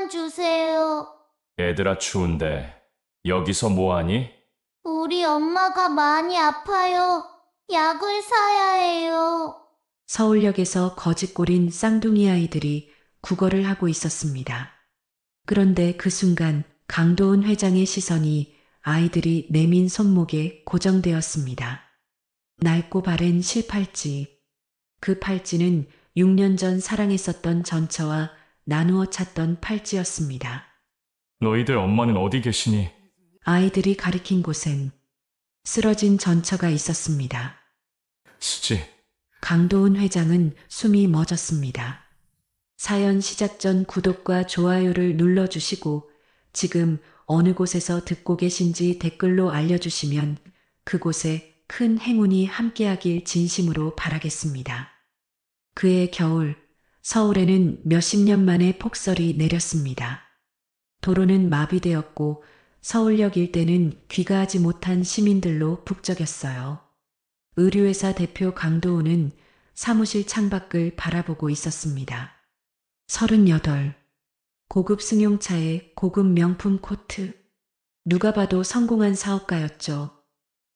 조금만 주세요. 얘들아 추운데 여기서 뭐하니? 우리 엄마가 많이 아파요. 약을 사야 해요. 서울역에서 거짓골인 쌍둥이 아이들이 구걸을 하고 있었습니다. 그런데 그 순간 강도은 회장의 시선이 아이들이 내민 손목에 고정되었습니다. 낡고 바랜 실팔찌. 그 팔찌는 6년 전 사랑했었던 전처와 나누어 찾던 팔찌였습니다. 너희들 엄마는 어디 계시니? 아이들이 가리킨 곳엔 쓰러진 전처가 있었습니다. 수지, 강도은 회장은 숨이 멎었습니다. 사연 시작 전 구독과 좋아요를 눌러주시고 지금 어느 곳에서 듣고 계신지 댓글로 알려주시면 그곳에 큰 행운이 함께하길 진심으로 바라겠습니다. 그해 겨울, 서울에는 몇십 년 만에 폭설이 내렸습니다. 도로는 마비되었고 서울역 일대는 귀가하지 못한 시민들로 북적였어요. 의류회사 대표 강도우는 사무실 창밖을 바라보고 있었습니다. 38. 고급 승용차에 고급 명품 코트. 누가 봐도 성공한 사업가였죠.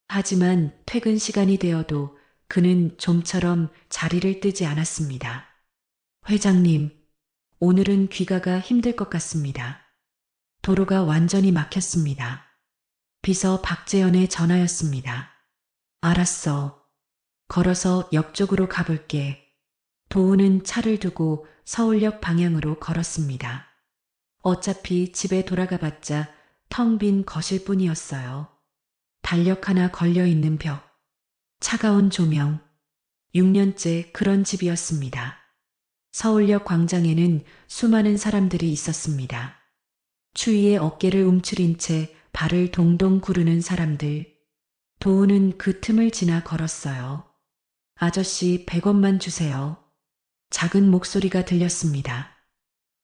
하지만 퇴근 시간이 되어도 그는 좀처럼 자리를 뜨지 않았습니다. 회장님, 오늘은 귀가가 힘들 것 같습니다. 도로가 완전히 막혔습니다. 비서 박재현의 전화였습니다. 알았어. 걸어서 역 쪽으로 가볼게. 도우는 차를 두고 서울역 방향으로 걸었습니다. 어차피 집에 돌아가봤자 텅 빈 거실뿐이었어요. 달력 하나 걸려있는 벽. 차가운 조명. 6년째 그런 집이었습니다. 서울역 광장에는 수많은 사람들이 있었습니다. 추위에 어깨를 움츠린 채 발을 동동 구르는 사람들. 도우는 그 틈을 지나 걸었어요. 아저씨 100원만 주세요. 작은 목소리가 들렸습니다.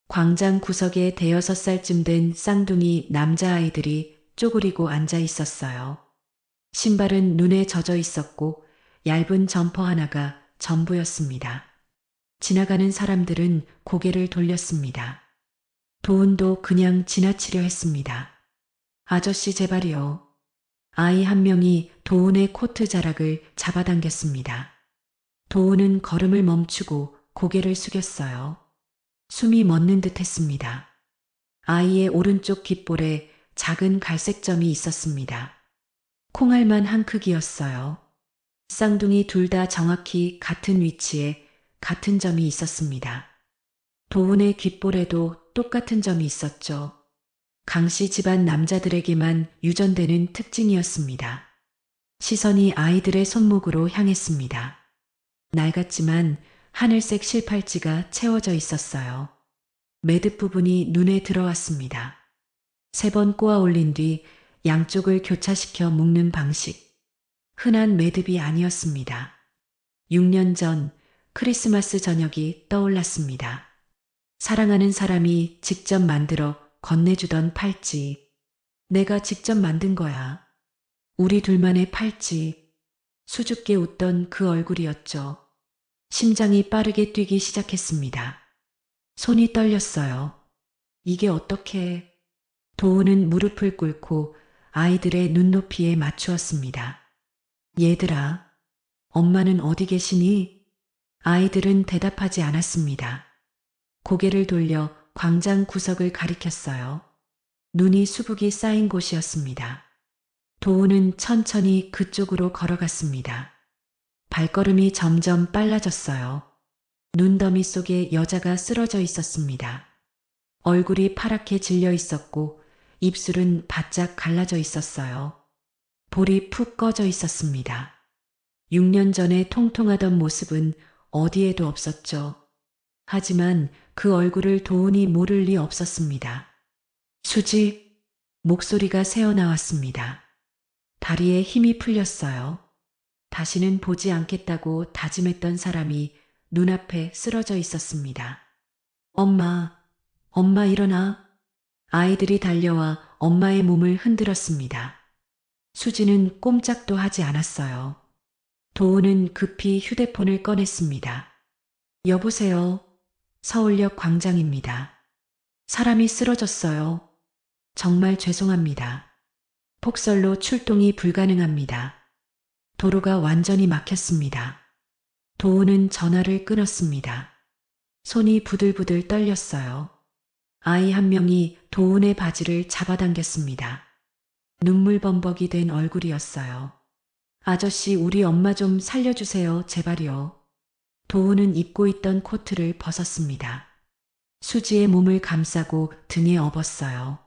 광장 구석에 대여섯 살쯤 된 쌍둥이 남자아이들이 쪼그리고 앉아 있었어요. 신발은 눈에 젖어 있었고 얇은 점퍼 하나가 전부였습니다. 지나가는 사람들은 고개를 돌렸습니다. 도은도 그냥 지나치려 했습니다. 아저씨 제발이요. 아이 한 명이 도은의 코트 자락을 잡아당겼습니다. 도은은 걸음을 멈추고 고개를 숙였어요. 숨이 멎는 듯 했습니다. 아이의 오른쪽 귓볼에 작은 갈색 점이 있었습니다. 콩알만 한 크기였어요. 쌍둥이 둘 다 정확히 같은 위치에 같은 점이 있었습니다. 도은의 귓볼에도 똑같은 점이 있었죠. 강씨 집안 남자들에게만 유전되는 특징이었습니다. 시선이 아이들의 손목으로 향했습니다. 낡았지만 하늘색 실팔찌가 채워져 있었어요. 매듭 부분이 눈에 들어왔습니다. 3번 꼬아 올린 뒤 양쪽을 교차시켜 묶는 방식. 흔한 매듭이 아니었습니다. 6년 전 크리스마스 저녁이 떠올랐습니다. 사랑하는 사람이 직접 만들어 건네주던 팔찌. 내가 직접 만든 거야. 우리 둘만의 팔찌. 수줍게 웃던 그 얼굴이었죠. 심장이 빠르게 뛰기 시작했습니다. 손이 떨렸어요. 이게 어떻게... 도우는 무릎을 꿇고 아이들의 눈높이에 맞추었습니다. 얘들아, 엄마는 어디 계시니? 아이들은 대답하지 않았습니다. 고개를 돌려 광장 구석을 가리켰어요. 눈이 수북이 쌓인 곳이었습니다. 도우는 천천히 그쪽으로 걸어갔습니다. 발걸음이 점점 빨라졌어요. 눈더미 속에 여자가 쓰러져 있었습니다. 얼굴이 파랗게 질려 있었고 입술은 바짝 갈라져 있었어요. 볼이 푹 꺼져 있었습니다. 6년 전에 통통하던 모습은 어디에도 없었죠. 하지만 그 얼굴을 도은이 모를 리 없었습니다. 수지, 목소리가 새어나왔습니다. 다리에 힘이 풀렸어요. 다시는 보지 않겠다고 다짐했던 사람이 눈앞에 쓰러져 있었습니다. 엄마, 엄마 일어나. 아이들이 달려와 엄마의 몸을 흔들었습니다. 수지는 꼼짝도 하지 않았어요. 도우는 급히 휴대폰을 꺼냈습니다. 여보세요. 서울역 광장입니다. 사람이 쓰러졌어요. 정말 죄송합니다. 폭설로 출동이 불가능합니다. 도로가 완전히 막혔습니다. 도우는 전화를 끊었습니다. 손이 부들부들 떨렸어요. 아이 한 명이 도운의 바지를 잡아당겼습니다. 눈물범벅이 된 얼굴이었어요. 아저씨, 우리 엄마 좀 살려주세요, 제발요. 도운은 입고 있던 코트를 벗었습니다. 수지의 몸을 감싸고 등에 업었어요.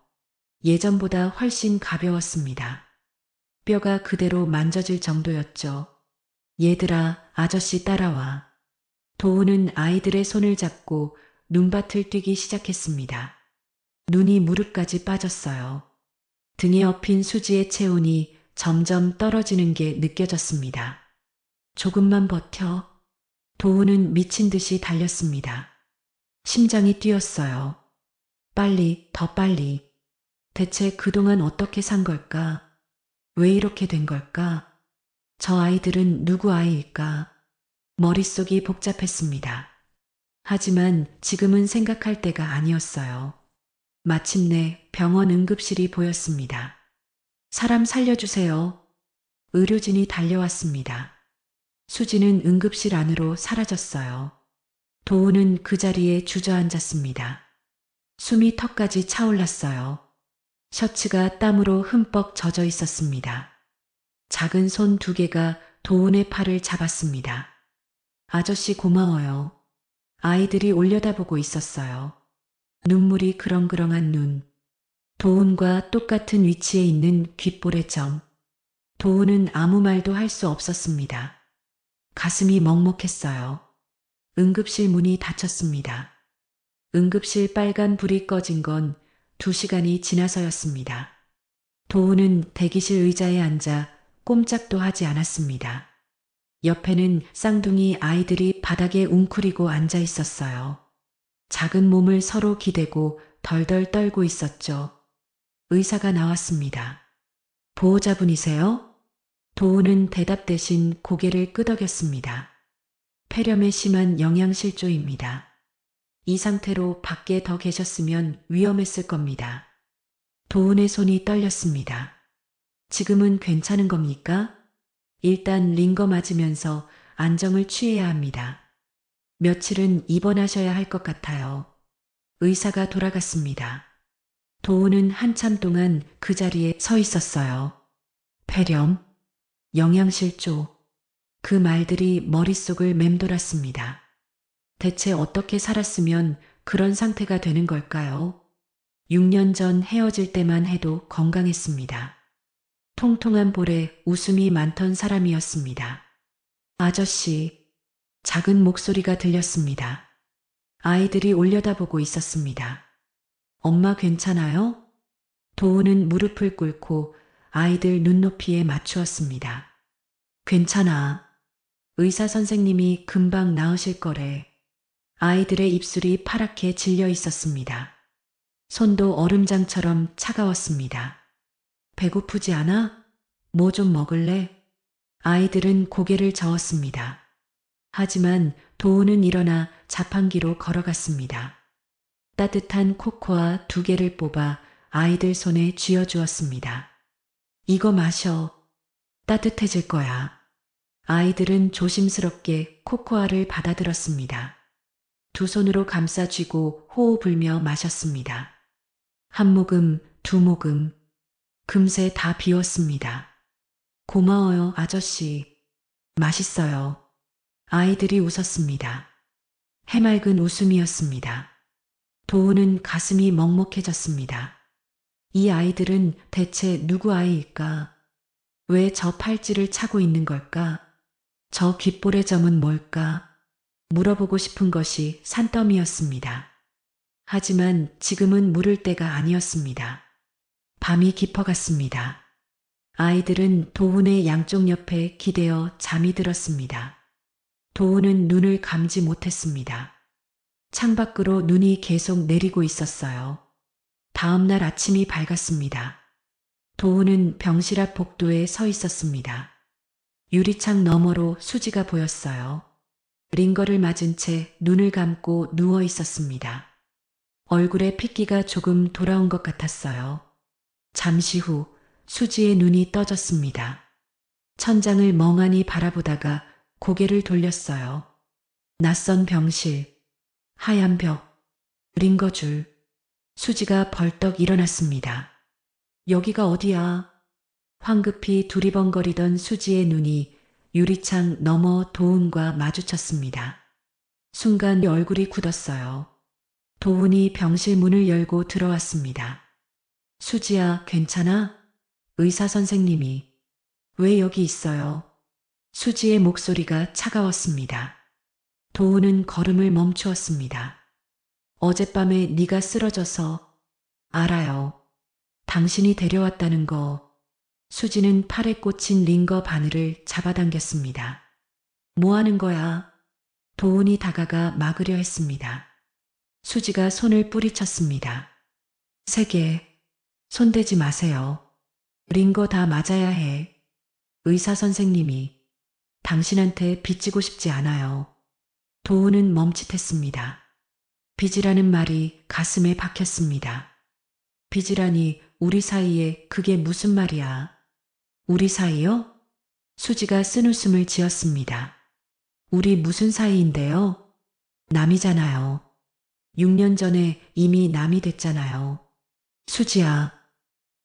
예전보다 훨씬 가벼웠습니다. 뼈가 그대로 만져질 정도였죠. 얘들아, 아저씨 따라와. 도우는 아이들의 손을 잡고 눈밭을 뛰기 시작했습니다. 눈이 무릎까지 빠졌어요. 등에 업힌 수지의 체온이 점점 떨어지는 게 느껴졌습니다. 조금만 버텨. 도우는 미친 듯이 달렸습니다. 심장이 뛰었어요. 빨리, 더 빨리. 대체 그동안 어떻게 산 걸까? 왜 이렇게 된 걸까? 저 아이들은 누구 아이일까? 머릿속이 복잡했습니다. 하지만 지금은 생각할 때가 아니었어요. 마침내 병원 응급실이 보였습니다. 사람 살려주세요. 의료진이 달려왔습니다. 수지는 응급실 안으로 사라졌어요. 도우는 그 자리에 주저앉았습니다. 숨이 턱까지 차올랐어요. 셔츠가 땀으로 흠뻑 젖어 있었습니다. 작은 손 두 개가 도운의 팔을 잡았습니다. 아저씨 고마워요. 아이들이 올려다보고 있었어요. 눈물이 그렁그렁한 눈. 도운과 똑같은 위치에 있는 귓볼의 점. 도운은 아무 말도 할 수 없었습니다. 가슴이 먹먹했어요. 응급실 문이 닫혔습니다. 응급실 빨간 불이 꺼진 건 2시간이 지나서였습니다. 도우는 대기실 의자에 앉아 꼼짝도 하지 않았습니다. 옆에는 쌍둥이 아이들이 바닥에 웅크리고 앉아 있었어요. 작은 몸을 서로 기대고 덜덜 떨고 있었죠. 의사가 나왔습니다. 보호자분이세요? 도우는 대답 대신 고개를 끄덕였습니다. 폐렴에 심한 영양실조입니다. 이 상태로 밖에 더 계셨으면 위험했을 겁니다. 도운의 손이 떨렸습니다. 지금은 괜찮은 겁니까? 일단 링거 맞으면서 안정을 취해야 합니다. 며칠은 입원하셔야 할 것 같아요. 의사가 돌아갔습니다. 도운은 한참 동안 그 자리에 서 있었어요. 폐렴, 영양실조, 그 말들이 머릿속을 맴돌았습니다. 대체 어떻게 살았으면 그런 상태가 되는 걸까요? 6년 전 헤어질 때만 해도 건강했습니다. 통통한 볼에 웃음이 많던 사람이었습니다. 아저씨, 작은 목소리가 들렸습니다. 아이들이 올려다보고 있었습니다. 엄마 괜찮아요? 도우는 무릎을 꿇고 아이들 눈높이에 맞추었습니다. 괜찮아. 의사 선생님이 금방 나으실 거래. 아이들의 입술이 파랗게 질려 있었습니다. 손도 얼음장처럼 차가웠습니다. 배고프지 않아? 뭐 좀 먹을래? 아이들은 고개를 저었습니다. 하지만 도우는 일어나 자판기로 걸어갔습니다. 따뜻한 코코아 2개를 뽑아 아이들 손에 쥐어주었습니다. 이거 마셔. 따뜻해질 거야. 아이들은 조심스럽게 코코아를 받아들었습니다. 두 손으로 감싸 쥐고 호호 불며 마셨습니다. 한 모금, 2모금. 금세 다 비웠습니다. 고마워요, 아저씨. 맛있어요. 아이들이 웃었습니다. 해맑은 웃음이었습니다. 도우는 가슴이 먹먹해졌습니다. 이 아이들은 대체 누구 아이일까? 왜 저 팔찌를 차고 있는 걸까? 저 귓볼의 점은 뭘까? 물어보고 싶은 것이 산더미였습니다. 하지만 지금은 물을 때가 아니었습니다. 밤이 깊어갔습니다. 아이들은 도훈의 양쪽 옆에 기대어 잠이 들었습니다. 도훈은 눈을 감지 못했습니다. 창밖으로 눈이 계속 내리고 있었어요. 다음 날 아침이 밝았습니다. 도훈은 병실 앞 복도에 서 있었습니다. 유리창 너머로 수지가 보였어요. 링거를 맞은 채 눈을 감고 누워 있었습니다. 얼굴에 핏기가 조금 돌아온 것 같았어요. 잠시 후 수지의 눈이 떠졌습니다. 천장을 멍하니 바라보다가 고개를 돌렸어요. 낯선 병실, 하얀 벽, 링거줄. 수지가 벌떡 일어났습니다. 여기가 어디야? 황급히 두리번거리던 수지의 눈이 유리창 너머 도훈과 마주쳤습니다. 순간 얼굴이 굳었어요. 도훈이 병실 문을 열고 들어왔습니다. 수지야, 괜찮아? 의사 선생님이. 왜 여기 있어요? 수지의 목소리가 차가웠습니다. 도훈은 걸음을 멈추었습니다. 어젯밤에 네가 쓰러져서. 알아요. 당신이 데려왔다는 거. 수지는 팔에 꽂힌 링거 바늘을 잡아당겼습니다. 뭐 하는 거야? 도훈이 다가가 막으려 했습니다. 수지가 손을 뿌리쳤습니다. 세게. 손대지 마세요. 링거 다 맞아야 해. 의사 선생님이. 당신한테 빚지고 싶지 않아요. 도훈은 멈칫했습니다. 빚이라는 말이 가슴에 박혔습니다. 빚이라니 우리 사이에 그게 무슨 말이야? 우리 사이요? 수지가 쓴웃음을 지었습니다. 우리 무슨 사이인데요? 남이잖아요. 6년 전에 이미 남이 됐잖아요. 수지야,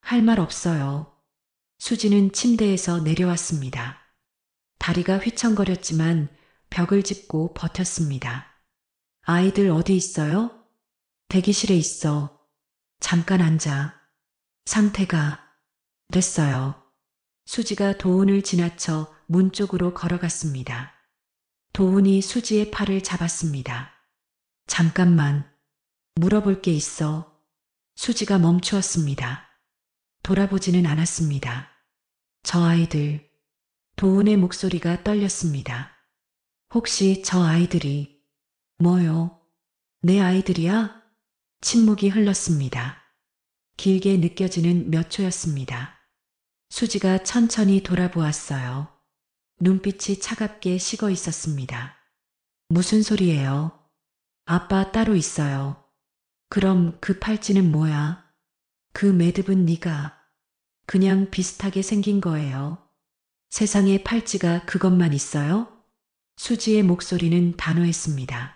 할 말 없어요. 수지는 침대에서 내려왔습니다. 다리가 휘청거렸지만 벽을 짚고 버텼습니다. 아이들 어디 있어요? 대기실에 있어. 잠깐 앉아. 상태가 됐어요. 수지가 도훈을 지나쳐 문 쪽으로 걸어갔습니다. 도훈이 수지의 팔을 잡았습니다. 잠깐만. 물어볼 게 있어. 수지가 멈추었습니다. 돌아보지는 않았습니다. 저 아이들. 도훈의 목소리가 떨렸습니다. 혹시 저 아이들이. 뭐요? 내 아이들이야? 침묵이 흘렀습니다. 길게 느껴지는 몇 초였습니다. 수지가 천천히 돌아보았어요. 눈빛이 차갑게 식어 있었습니다. 무슨 소리예요? 아빠 따로 있어요. 그럼 그 팔찌는 뭐야? 그 매듭은 네가 그냥 비슷하게 생긴 거예요. 세상에 팔찌가 그것만 있어요? 수지의 목소리는 단호했습니다.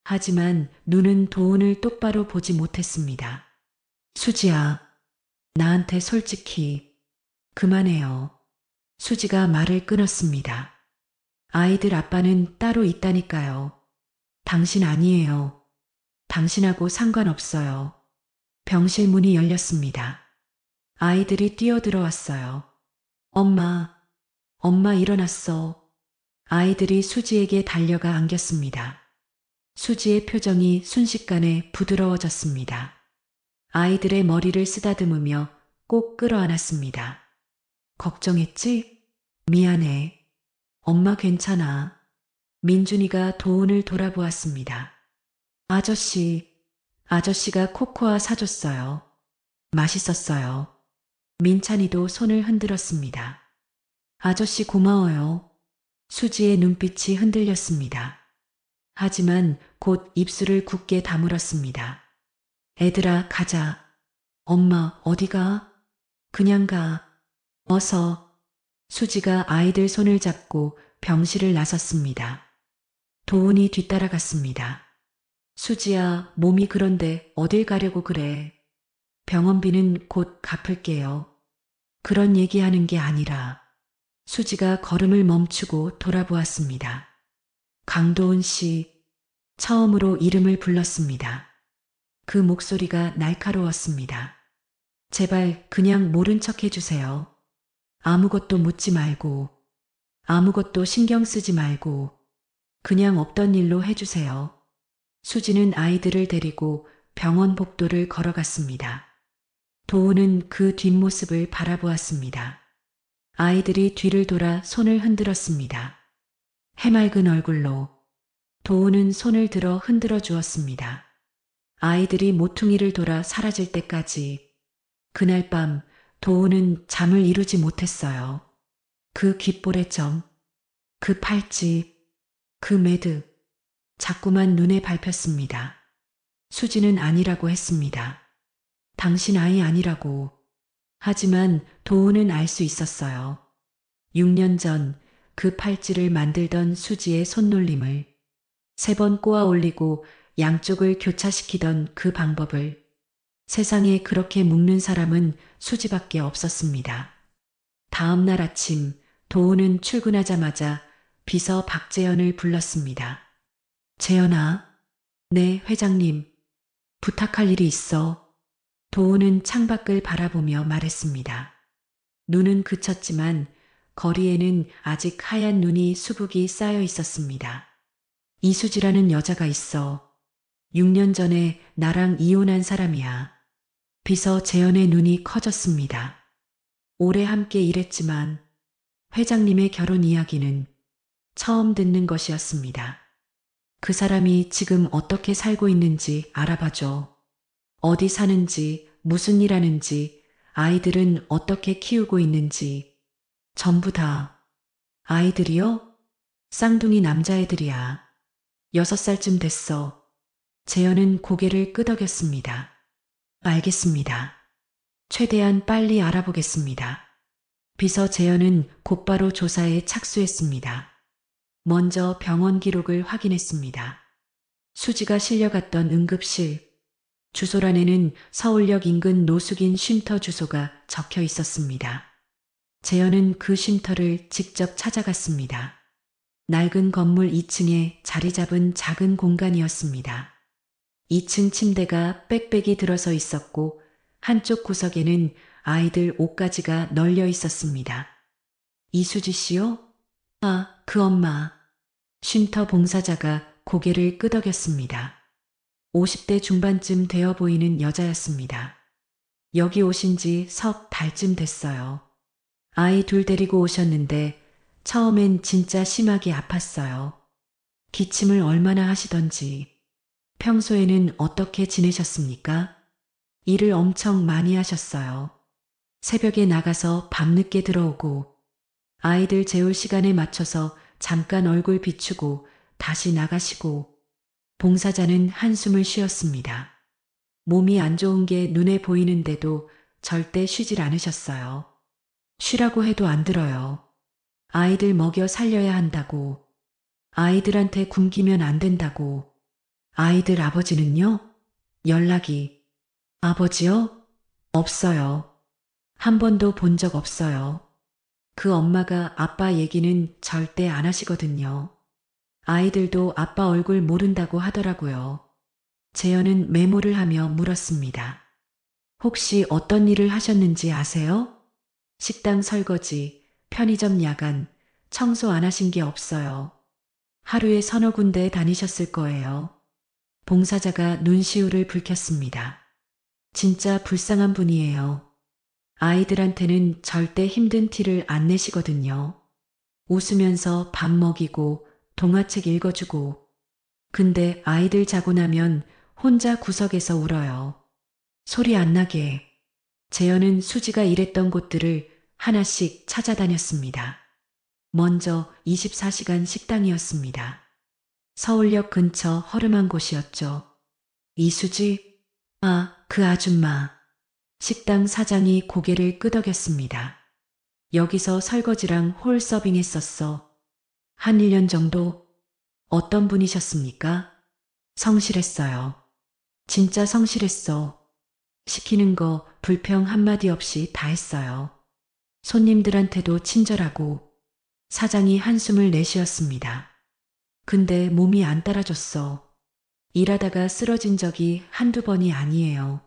하지만 눈은 도훈을 똑바로 보지 못했습니다. 수지야, 나한테 솔직히 그만해요. 수지가 말을 끊었습니다. 아이들 아빠는 따로 있다니까요. 당신 아니에요. 당신하고 상관없어요. 병실 문이 열렸습니다. 아이들이 뛰어들어왔어요. 엄마, 엄마 일어났어. 아이들이 수지에게 달려가 안겼습니다. 수지의 표정이 순식간에 부드러워졌습니다. 아이들의 머리를 쓰다듬으며 꼭 끌어안았습니다. 걱정했지? 미안해. 엄마 괜찮아. 민준이가 도훈을 돌아보았습니다. 아저씨가 코코아 사줬어요. 맛있었어요. 민찬이도 손을 흔들었습니다. 아저씨 고마워요. 수지의 눈빛이 흔들렸습니다. 하지만 곧 입술을 굳게 다물었습니다. 애들아, 가자. 엄마, 어디가? 그냥 가. 어서. 수지가 아이들 손을 잡고 병실을 나섰습니다. 도훈이 뒤따라갔습니다. 수지야, 몸이 그런데 어딜 가려고 그래. 병원비는 곧 갚을게요. 그런 얘기하는 게 아니라. 수지가 걸음을 멈추고 돌아보았습니다. 강도훈 씨, 처음으로 이름을 불렀습니다. 그 목소리가 날카로웠습니다. 제발 그냥 모른 척 해주세요. 아무것도 묻지 말고, 아무것도 신경 쓰지 말고, 그냥 없던 일로 해주세요. 수지는 아이들을 데리고 병원 복도를 걸어갔습니다. 도훈은 그 뒷모습을 바라보았습니다. 아이들이 뒤를 돌아 손을 흔들었습니다. 해맑은 얼굴로 도훈은 손을 들어 흔들어 주었습니다. 아이들이 모퉁이를 돌아 사라질 때까지. 그날 밤 도훈은 잠을 이루지 못했어요. 그 귓볼의 점, 그 팔찌, 그 매듭, 자꾸만 눈에 밟혔습니다. 수지는 아니라고 했습니다. 당신 아이 아니라고. 하지만 도우는 알 수 있었어요. 6년 전 그 팔찌를 만들던 수지의 손놀림을, 3번 꼬아 올리고 양쪽을 교차시키던 그 방법을. 세상에 그렇게 묶는 사람은 수지밖에 없었습니다. 다음 날 아침 도우는 출근하자마자 비서 박재현을 불렀습니다. 재현아. 네, 회장님. 부탁할 일이 있어. 도우는 창밖을 바라보며 말했습니다. 눈은 그쳤지만 거리에는 아직 하얀 눈이 수북이 쌓여 있었습니다. 이수지라는 여자가 있어. 6년 전에 나랑 이혼한 사람이야. 비서 재현의 눈이 커졌습니다. 오래 함께 일했지만 회장님의 결혼 이야기는 처음 듣는 것이었습니다. 그 사람이 지금 어떻게 살고 있는지 알아봐줘. 어디 사는지, 무슨 일 하는지, 아이들은 어떻게 키우고 있는지. 전부 다. 아이들이요? 쌍둥이 남자애들이야. 6살쯤 됐어. 재현은 고개를 끄덕였습니다. 알겠습니다. 최대한 빨리 알아보겠습니다. 비서 재현은 곧바로 조사에 착수했습니다. 먼저 병원 기록을 확인했습니다. 수지가 실려갔던 응급실. 주소란에는 서울역 인근 노숙인 쉼터 주소가 적혀 있었습니다. 재현은 그 쉼터를 직접 찾아갔습니다. 낡은 건물 2층에 자리 잡은 작은 공간이었습니다. 2층 침대가 빽빽이 들어서 있었고 한쪽 구석에는 아이들 옷가지가 널려 있었습니다. 이수지 씨요? 아, 그 엄마. 쉼터 봉사자가 고개를 끄덕였습니다. 50대 중반쯤 되어 보이는 여자였습니다. 여기 오신 지 석 달쯤 됐어요. 아이 둘 데리고 오셨는데 처음엔 진짜 심하게 아팠어요. 기침을 얼마나 하시던지. 평소에는 어떻게 지내셨습니까? 일을 엄청 많이 하셨어요. 새벽에 나가서 밤늦게 들어오고 아이들 재울 시간에 맞춰서 잠깐 얼굴 비추고 다시 나가시고. 봉사자는 한숨을 쉬었습니다. 몸이 안 좋은 게 눈에 보이는데도 절대 쉬질 않으셨어요. 쉬라고 해도 안 들어요. 아이들 먹여 살려야 한다고. 아이들한테 굶기면 안 된다고. 아이들 아버지는요? 연락이. 아버지요? 없어요. 한 번도 본 적 없어요. 그 엄마가 아빠 얘기는 절대 안 하시거든요. 아이들도 아빠 얼굴 모른다고 하더라고요. 재현은 메모를 하며 물었습니다. 혹시 어떤 일을 하셨는지 아세요? 식당 설거지, 편의점 야간, 청소 안 하신 게 없어요. 하루에 서너 군데 다니셨을 거예요. 봉사자가 눈시울을 붉혔습니다. 진짜 불쌍한 분이에요. 아이들한테는 절대 힘든 티를 안 내시거든요. 웃으면서 밥 먹이고 동화책 읽어주고. 근데 아이들 자고 나면 혼자 구석에서 울어요. 소리 안 나게. 재현은 수지가 일했던 곳들을 하나씩 찾아다녔습니다. 먼저 24시간 식당이었습니다. 서울역 근처 허름한 곳이었죠. 이수지? 아, 그 아줌마. 식당 사장이 고개를 끄덕였습니다. 여기서 설거지랑 홀 서빙 했었어. 한 1년 정도? 어떤 분이셨습니까? 성실했어요. 진짜 성실했어. 시키는 거 불평 한마디 없이 다 했어요. 손님들한테도 친절하고. 사장이 한숨을 내쉬었습니다. 근데 몸이 안 따라줬어. 일하다가 쓰러진 적이 한두 번이 아니에요.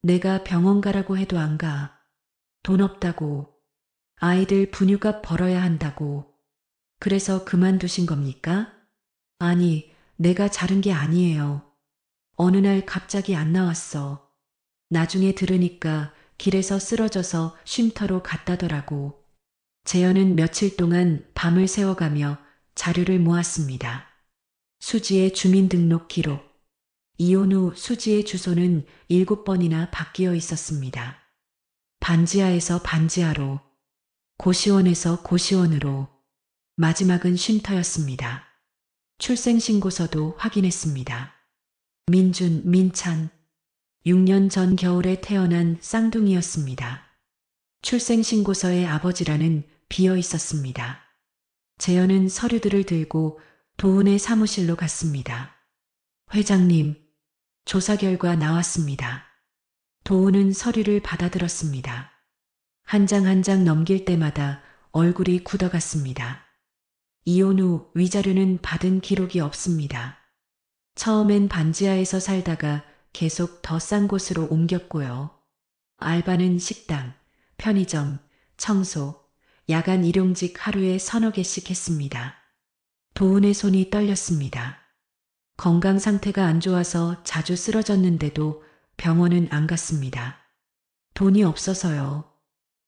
내가 병원 가라고 해도 안 가. 돈 없다고. 아이들 분유값 벌어야 한다고. 그래서 그만두신 겁니까? 아니, 내가 자른 게 아니에요. 어느 날 갑자기 안 나왔어. 나중에 들으니까 길에서 쓰러져서 쉼터로 갔다더라고. 재현은 며칠 동안 밤을 새워가며 자료를 모았습니다. 수지의 주민등록 기록. 이혼 후 수지의 주소는 7번이나 바뀌어 있었습니다. 반지하에서 반지하로, 고시원에서 고시원으로, 마지막은 쉼터였습니다. 출생신고서도 확인했습니다. 민준, 민찬. 6년 전 겨울에 태어난 쌍둥이였습니다. 출생신고서에 아버지라는 비어 있었습니다. 재현은 서류들을 들고 도훈의 사무실로 갔습니다. 회장님, 조사 결과 나왔습니다. 도훈은 서류를 받아들었습니다. 한 장 한 장 넘길 때마다 얼굴이 굳어갔습니다. 이혼 후 위자료는 받은 기록이 없습니다. 처음엔 반지하에서 살다가 계속 더 싼 곳으로 옮겼고요. 알바는 식당, 편의점, 청소, 야간 일용직 하루에 서너 개씩 했습니다. 도훈의 손이 떨렸습니다. 건강 상태가 안 좋아서 자주 쓰러졌는데도 병원은 안 갔습니다. 돈이 없어서요.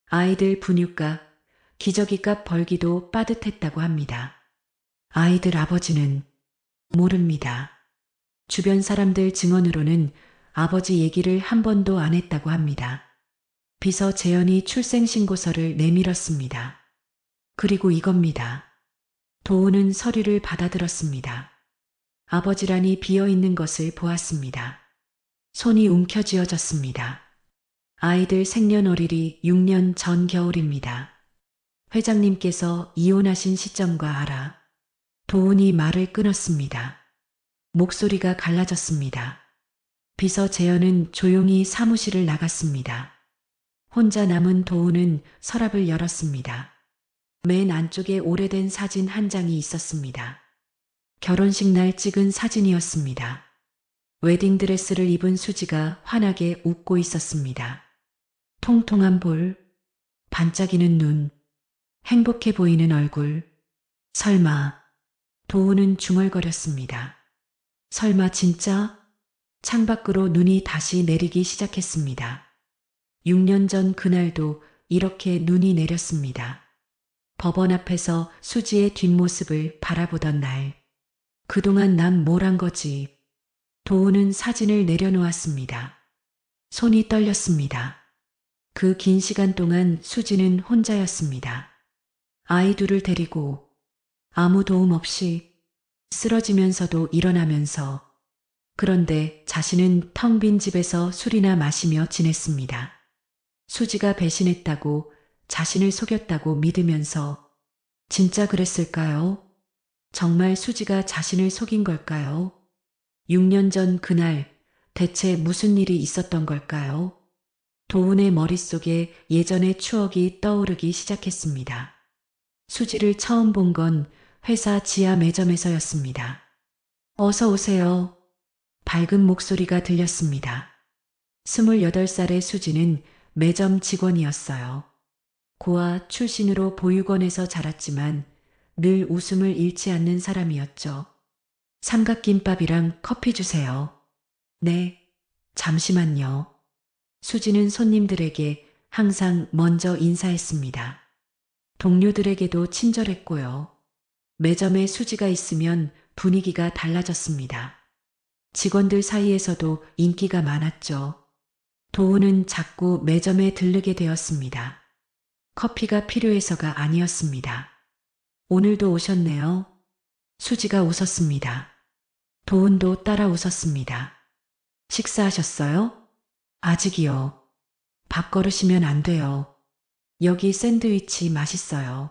아이들 분유값, 기저귀값 벌기도 빠듯했다고 합니다. 아이들 아버지는 모릅니다. 주변 사람들 증언으로는 아버지 얘기를 한 번도 안 했다고 합니다. 비서 재현이 출생신고서를 내밀었습니다. 그리고 이겁니다. 도훈은 서류를 받아들었습니다. 아버지란이 비어있는 것을 보았습니다. 손이 움켜쥐어졌습니다. 아이들 생년월일이 6년 전 겨울입니다. 회장님께서 이혼하신 시점과 알아. 도훈이 말을 끊었습니다. 목소리가 갈라졌습니다. 비서 재현은 조용히 사무실을 나갔습니다. 혼자 남은 도훈은 서랍을 열었습니다. 맨 안쪽에 오래된 사진 한 장이 있었습니다. 결혼식 날 찍은 사진이었습니다. 웨딩드레스를 입은 수지가 환하게 웃고 있었습니다. 통통한 볼, 반짝이는 눈, 행복해 보이는 얼굴. 설마, 도훈은 중얼거렸습니다. 설마 진짜? 창밖으로 눈이 다시 내리기 시작했습니다. 6년 전 그날도 이렇게 눈이 내렸습니다. 법원 앞에서 수지의 뒷모습을 바라보던 날. 그동안 난 뭘 한 거지? 도훈은 사진을 내려놓았습니다. 손이 떨렸습니다. 그 긴 시간 동안 수지는 혼자였습니다. 아이 둘을 데리고 아무 도움 없이 쓰러지면서도 일어나면서 그런데 자신은 텅 빈 집에서 술이나 마시며 지냈습니다. 수지가 배신했다고 자신을 속였다고 믿으면서 진짜 그랬을까요? 정말 수지가 자신을 속인 걸까요? 6년 전 그날 대체 무슨 일이 있었던 걸까요? 도훈의 머릿속에 예전의 추억이 떠오르기 시작했습니다. 수지를 처음 본 건 회사 지하 매점에서였습니다. 어서 오세요. 밝은 목소리가 들렸습니다. 28살의 수지는 매점 직원이었어요. 고아 출신으로 보육원에서 자랐지만 늘 웃음을 잃지 않는 사람이었죠. 삼각김밥이랑 커피 주세요. 네, 잠시만요. 수지는 손님들에게 항상 먼저 인사했습니다. 동료들에게도 친절했고요. 매점에 수지가 있으면 분위기가 달라졌습니다. 직원들 사이에서도 인기가 많았죠. 도훈은 자꾸 매점에 들르게 되었습니다. 커피가 필요해서가 아니었습니다. 오늘도 오셨네요. 수지가 웃었습니다. 도훈도 따라 웃었습니다. 식사하셨어요? 아직이요. 밥 걸으시면 안 돼요. 여기 샌드위치 맛있어요.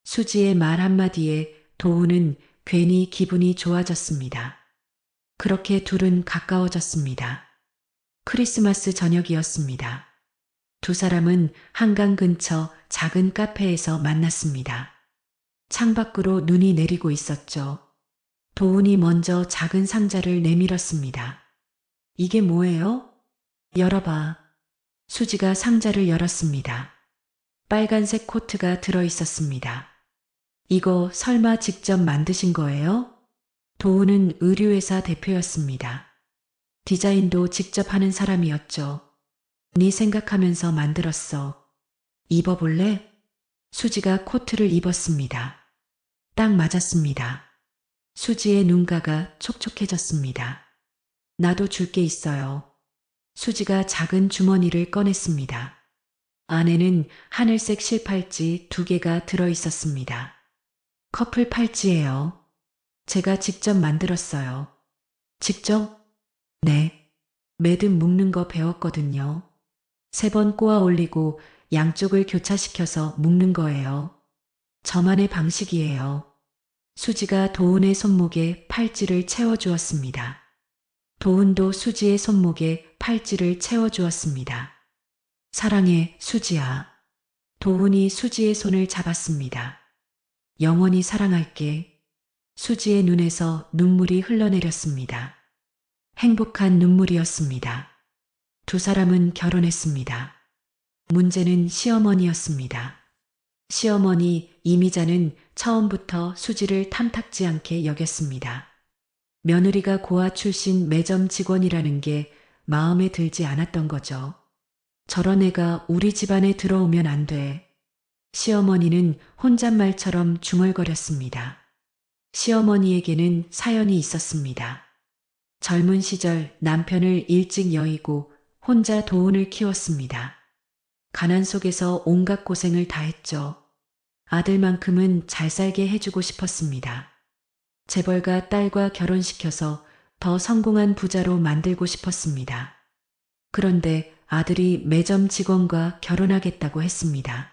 수지의 말 한마디에 도훈은 괜히 기분이 좋아졌습니다. 그렇게 둘은 가까워졌습니다. 크리스마스 저녁이었습니다. 두 사람은 한강 근처 작은 카페에서 만났습니다. 창밖으로 눈이 내리고 있었죠. 도훈이 먼저 작은 상자를 내밀었습니다. 이게 뭐예요? 열어봐. 수지가 상자를 열었습니다. 빨간색 코트가 들어 있었습니다. 이거 설마 직접 만드신 거예요? 도훈은 의류회사 대표였습니다. 디자인도 직접 하는 사람이었죠. 네 생각하면서 만들었어. 입어볼래? 수지가 코트를 입었습니다. 딱 맞았습니다. 수지의 눈가가 촉촉해졌습니다. 나도 줄 게 있어요. 수지가 작은 주머니를 꺼냈습니다. 안에는 하늘색 실팔찌 2개가 들어 있었습니다. 커플 팔찌예요. 제가 직접 만들었어요. 직접? 네. 매듭 묶는 거 배웠거든요. 3번 꼬아 올리고 양쪽을 교차시켜서 묶는 거예요. 저만의 방식이에요. 수지가 도훈의 손목에 팔찌를 채워주었습니다. 도훈도 수지의 손목에 팔찌를 채워주었습니다. 사랑해, 수지야. 도훈이 수지의 손을 잡았습니다. 영원히 사랑할게. 수지의 눈에서 눈물이 흘러내렸습니다. 행복한 눈물이었습니다. 두 사람은 결혼했습니다. 문제는 시어머니였습니다. 시어머니 이미자는 처음부터 수지를 탐탁지 않게 여겼습니다. 며느리가 고아 출신 매점 직원이라는 게 마음에 들지 않았던 거죠. 저런 애가 우리 집안에 들어오면 안 돼. 시어머니는 혼잣말처럼 중얼거렸습니다. 시어머니에게는 사연이 있었습니다. 젊은 시절 남편을 일찍 여의고 혼자 도훈을 키웠습니다. 가난 속에서 온갖 고생을 다 했죠. 아들만큼은 잘 살게 해주고 싶었습니다. 재벌가 딸과 결혼시켜서 더 성공한 부자로 만들고 싶었습니다. 그런데 아들이 매점 직원과 결혼하겠다고 했습니다.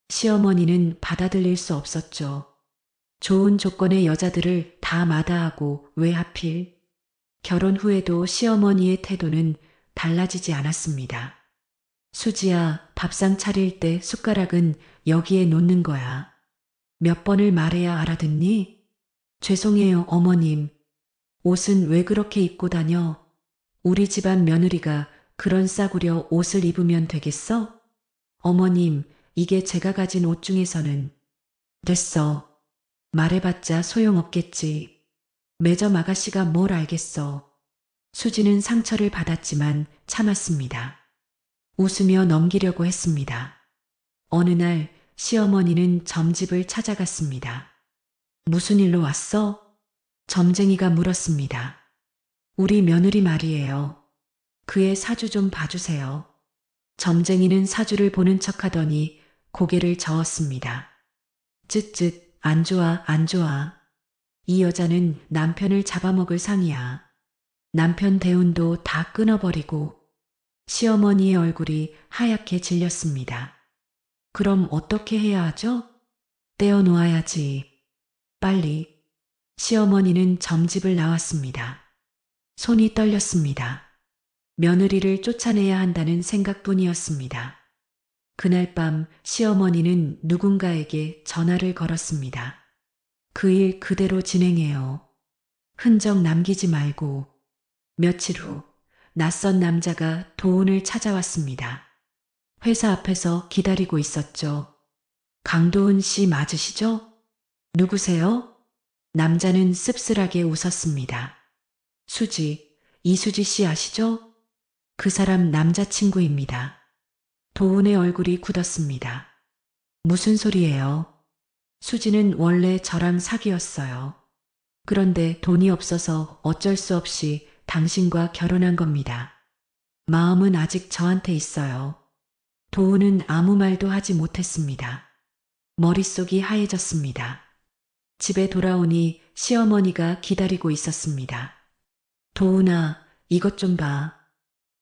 시어머니는 받아들일 수 없었죠. 좋은 조건의 여자들을 다 마다하고 왜 하필? 결혼 후에도 시어머니의 태도는 달라지지 않았습니다. 수지야, 밥상 차릴 때 숟가락은 여기에 놓는 거야. 몇 번을 말해야 알아듣니? 죄송해요, 어머님. 옷은 왜 그렇게 입고 다녀? 우리 집안 며느리가 그런 싸구려 옷을 입으면 되겠어? 어머님, 이게 제가 가진 옷 중에서는. 됐어. 말해봤자 소용없겠지. 매점 아가씨가 뭘 알겠어. 수지는 상처를 받았지만 참았습니다. 웃으며 넘기려고 했습니다. 어느 날 시어머니는 점집을 찾아갔습니다. 무슨 일로 왔어? 점쟁이가 물었습니다. 우리 며느리 말이에요. 그의 사주 좀 봐주세요. 점쟁이는 사주를 보는 척하더니 고개를 저었습니다. 쯧쯧, 안 좋아, 안 좋아. 이 여자는 남편을 잡아먹을 상이야. 남편 대운도 다 끊어버리고. 시어머니의 얼굴이 하얗게 질렸습니다. 그럼 어떻게 해야 하죠? 떼어놓아야지. 빨리. 시어머니는 점집을 나왔습니다. 손이 떨렸습니다. 며느리를 쫓아내야 한다는 생각뿐이었습니다. 그날 밤 시어머니는 누군가에게 전화를 걸었습니다. 그 일 그대로 진행해요. 흔적 남기지 말고. 며칠 후 낯선 남자가 도훈을 찾아왔습니다. 회사 앞에서 기다리고 있었죠. 강도훈 씨 맞으시죠? 누구세요? 남자는 씁쓸하게 웃었습니다. 수지, 이수지 씨 아시죠? 그 사람 남자친구입니다. 도훈의 얼굴이 굳었습니다. 무슨 소리예요? 수지는 원래 저랑 사귀었어요. 그런데 돈이 없어서 어쩔 수 없이 당신과 결혼한 겁니다. 마음은 아직 저한테 있어요. 도훈은 아무 말도 하지 못했습니다. 머릿속이 하얘졌습니다. 집에 돌아오니 시어머니가 기다리고 있었습니다. 도훈아, 이것 좀 봐.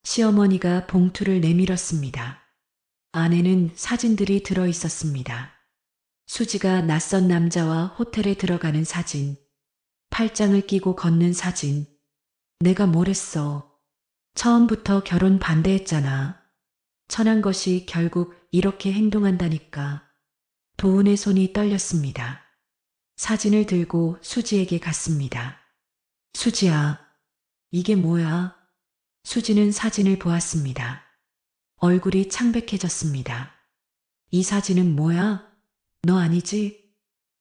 시어머니가 봉투를 내밀었습니다. 안에는 사진들이 들어 있었습니다. 수지가 낯선 남자와 호텔에 들어가는 사진, 팔짱을 끼고 걷는 사진. 내가 뭘 했어? 처음부터 결혼 반대했잖아. 천한 것이 결국 이렇게 행동한다니까. 도훈의 손이 떨렸습니다. 사진을 들고 수지에게 갔습니다. 수지야, 이게 뭐야? 수지는 사진을 보았습니다. 얼굴이 창백해졌습니다. 이 사진은 뭐야? 너 아니지?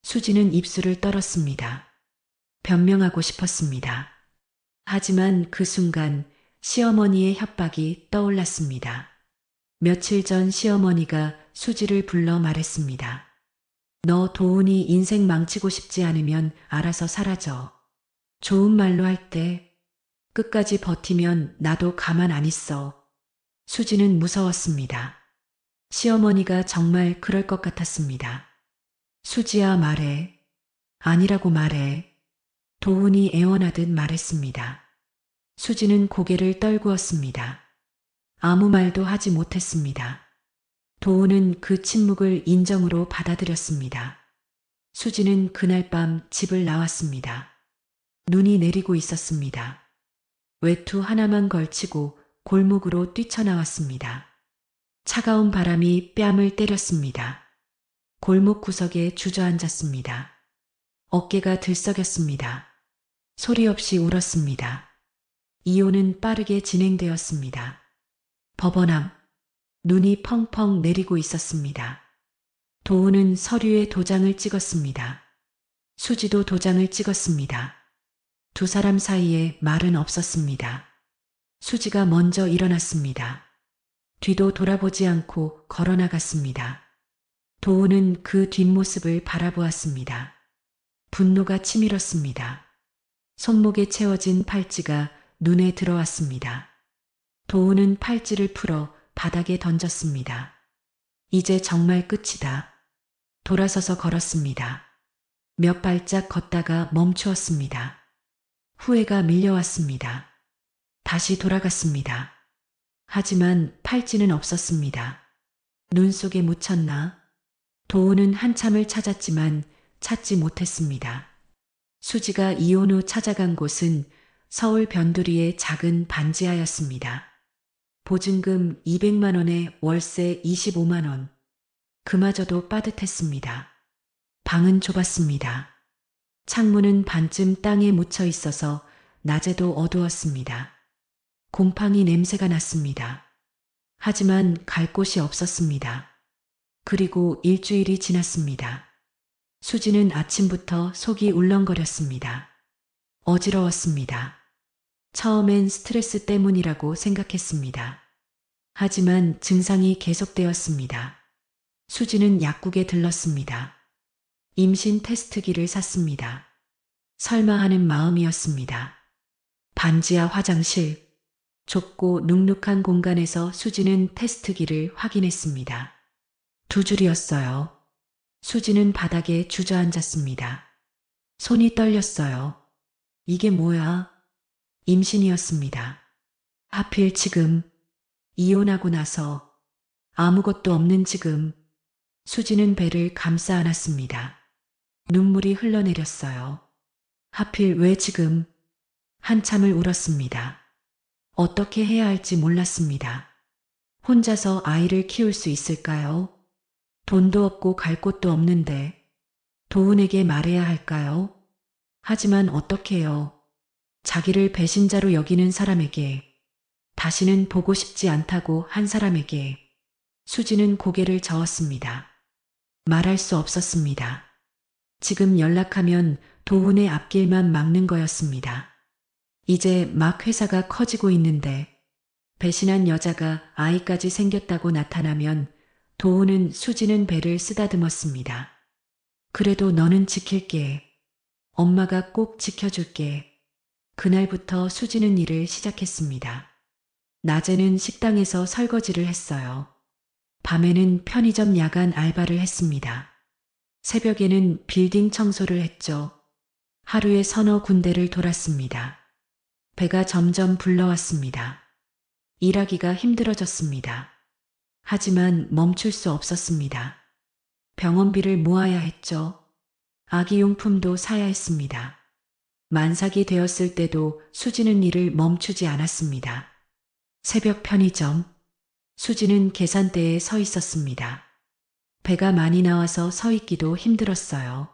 수지는 입술을 떨었습니다. 변명하고 싶었습니다. 하지만 그 순간 시어머니의 협박이 떠올랐습니다. 며칠 전 시어머니가 수지를 불러 말했습니다. 너 도훈이 인생 망치고 싶지 않으면 알아서 사라져. 좋은 말로 할 때 끝까지 버티면 나도 가만 안 있어. 수지는 무서웠습니다. 시어머니가 정말 그럴 것 같았습니다. 수지야 말해. 아니라고 말해. 도훈이 애원하듯 말했습니다. 수지는 고개를 떨구었습니다. 아무 말도 하지 못했습니다. 도우는 그 침묵을 인정으로 받아들였습니다. 수지는 그날 밤 집을 나왔습니다. 눈이 내리고 있었습니다. 외투 하나만 걸치고 골목으로 뛰쳐나왔습니다. 차가운 바람이 뺨을 때렸습니다. 골목 구석에 주저앉았습니다. 어깨가 들썩였습니다. 소리 없이 울었습니다. 이혼은 빠르게 진행되었습니다. 법원함. 눈이 펑펑 내리고 있었습니다. 도우는 서류에 도장을 찍었습니다. 수지도 도장을 찍었습니다. 두 사람 사이에 말은 없었습니다. 수지가 먼저 일어났습니다. 뒤도 돌아보지 않고 걸어나갔습니다. 도우는 그 뒷모습을 바라보았습니다. 분노가 치밀었습니다. 손목에 채워진 팔찌가 눈에 들어왔습니다. 도우는 팔찌를 풀어 바닥에 던졌습니다. 이제 정말 끝이다. 돌아서서 걸었습니다. 몇 발짝 걷다가 멈추었습니다. 후회가 밀려왔습니다. 다시 돌아갔습니다. 하지만 팔찌는 없었습니다. 눈 속에 묻혔나? 도우는 한참을 찾았지만 찾지 못했습니다. 수지가 이혼 후 찾아간 곳은 서울 변두리의 작은 반지하였습니다. 보증금 200만 원에 월세 25만 원. 그마저도 빠듯했습니다. 방은 좁았습니다. 창문은 반쯤 땅에 묻혀 있어서 낮에도 어두웠습니다. 곰팡이 냄새가 났습니다. 하지만 갈 곳이 없었습니다. 그리고 일주일이 지났습니다. 수지는 아침부터 속이 울렁거렸습니다. 어지러웠습니다. 처음엔 스트레스 때문이라고 생각했습니다. 하지만 증상이 계속되었습니다. 수지는 약국에 들렀습니다. 임신 테스트기를 샀습니다. 설마 하는 마음이었습니다. 반지하 화장실. 좁고 눅눅한 공간에서 수지는 테스트기를 확인했습니다. 두 줄이었어요. 수지는 바닥에 주저앉았습니다. 손이 떨렸어요. 이게 뭐야? 임신이었습니다. 하필 지금, 이혼하고 나서, 아무것도 없는 지금, 수지는 배를 감싸 안았습니다. 눈물이 흘러내렸어요. 하필 왜 지금? 한참을 울었습니다. 어떻게 해야 할지 몰랐습니다. 혼자서 아이를 키울 수 있을까요? 돈도 없고 갈 곳도 없는데 도훈에게 말해야 할까요? 하지만 어떡해요? 자기를 배신자로 여기는 사람에게, 다시는 보고 싶지 않다고 한 사람에게 수지는 고개를 저었습니다. 말할 수 없었습니다. 지금 연락하면 도훈의 앞길만 막는 거였습니다. 이제 막 회사가 커지고 있는데 배신한 여자가 아이까지 생겼다고 나타나면 도훈은 수지는 배를 쓰다듬었습니다. 그래도 너는 지킬게. 엄마가 꼭 지켜줄게. 그날부터 수지는 일을 시작했습니다. 낮에는 식당에서 설거지를 했어요. 밤에는 편의점 야간 알바를 했습니다. 새벽에는 빌딩 청소를 했죠. 하루에 서너 군데를 돌았습니다. 배가 점점 불러왔습니다. 일하기가 힘들어졌습니다. 하지만 멈출 수 없었습니다. 병원비를 모아야 했죠. 아기용품도 사야 했습니다. 만삭이 되었을 때도 수지는 일을 멈추지 않았습니다. 새벽 편의점. 수지는 계산대에 서 있었습니다. 배가 많이 나와서 서 있기도 힘들었어요.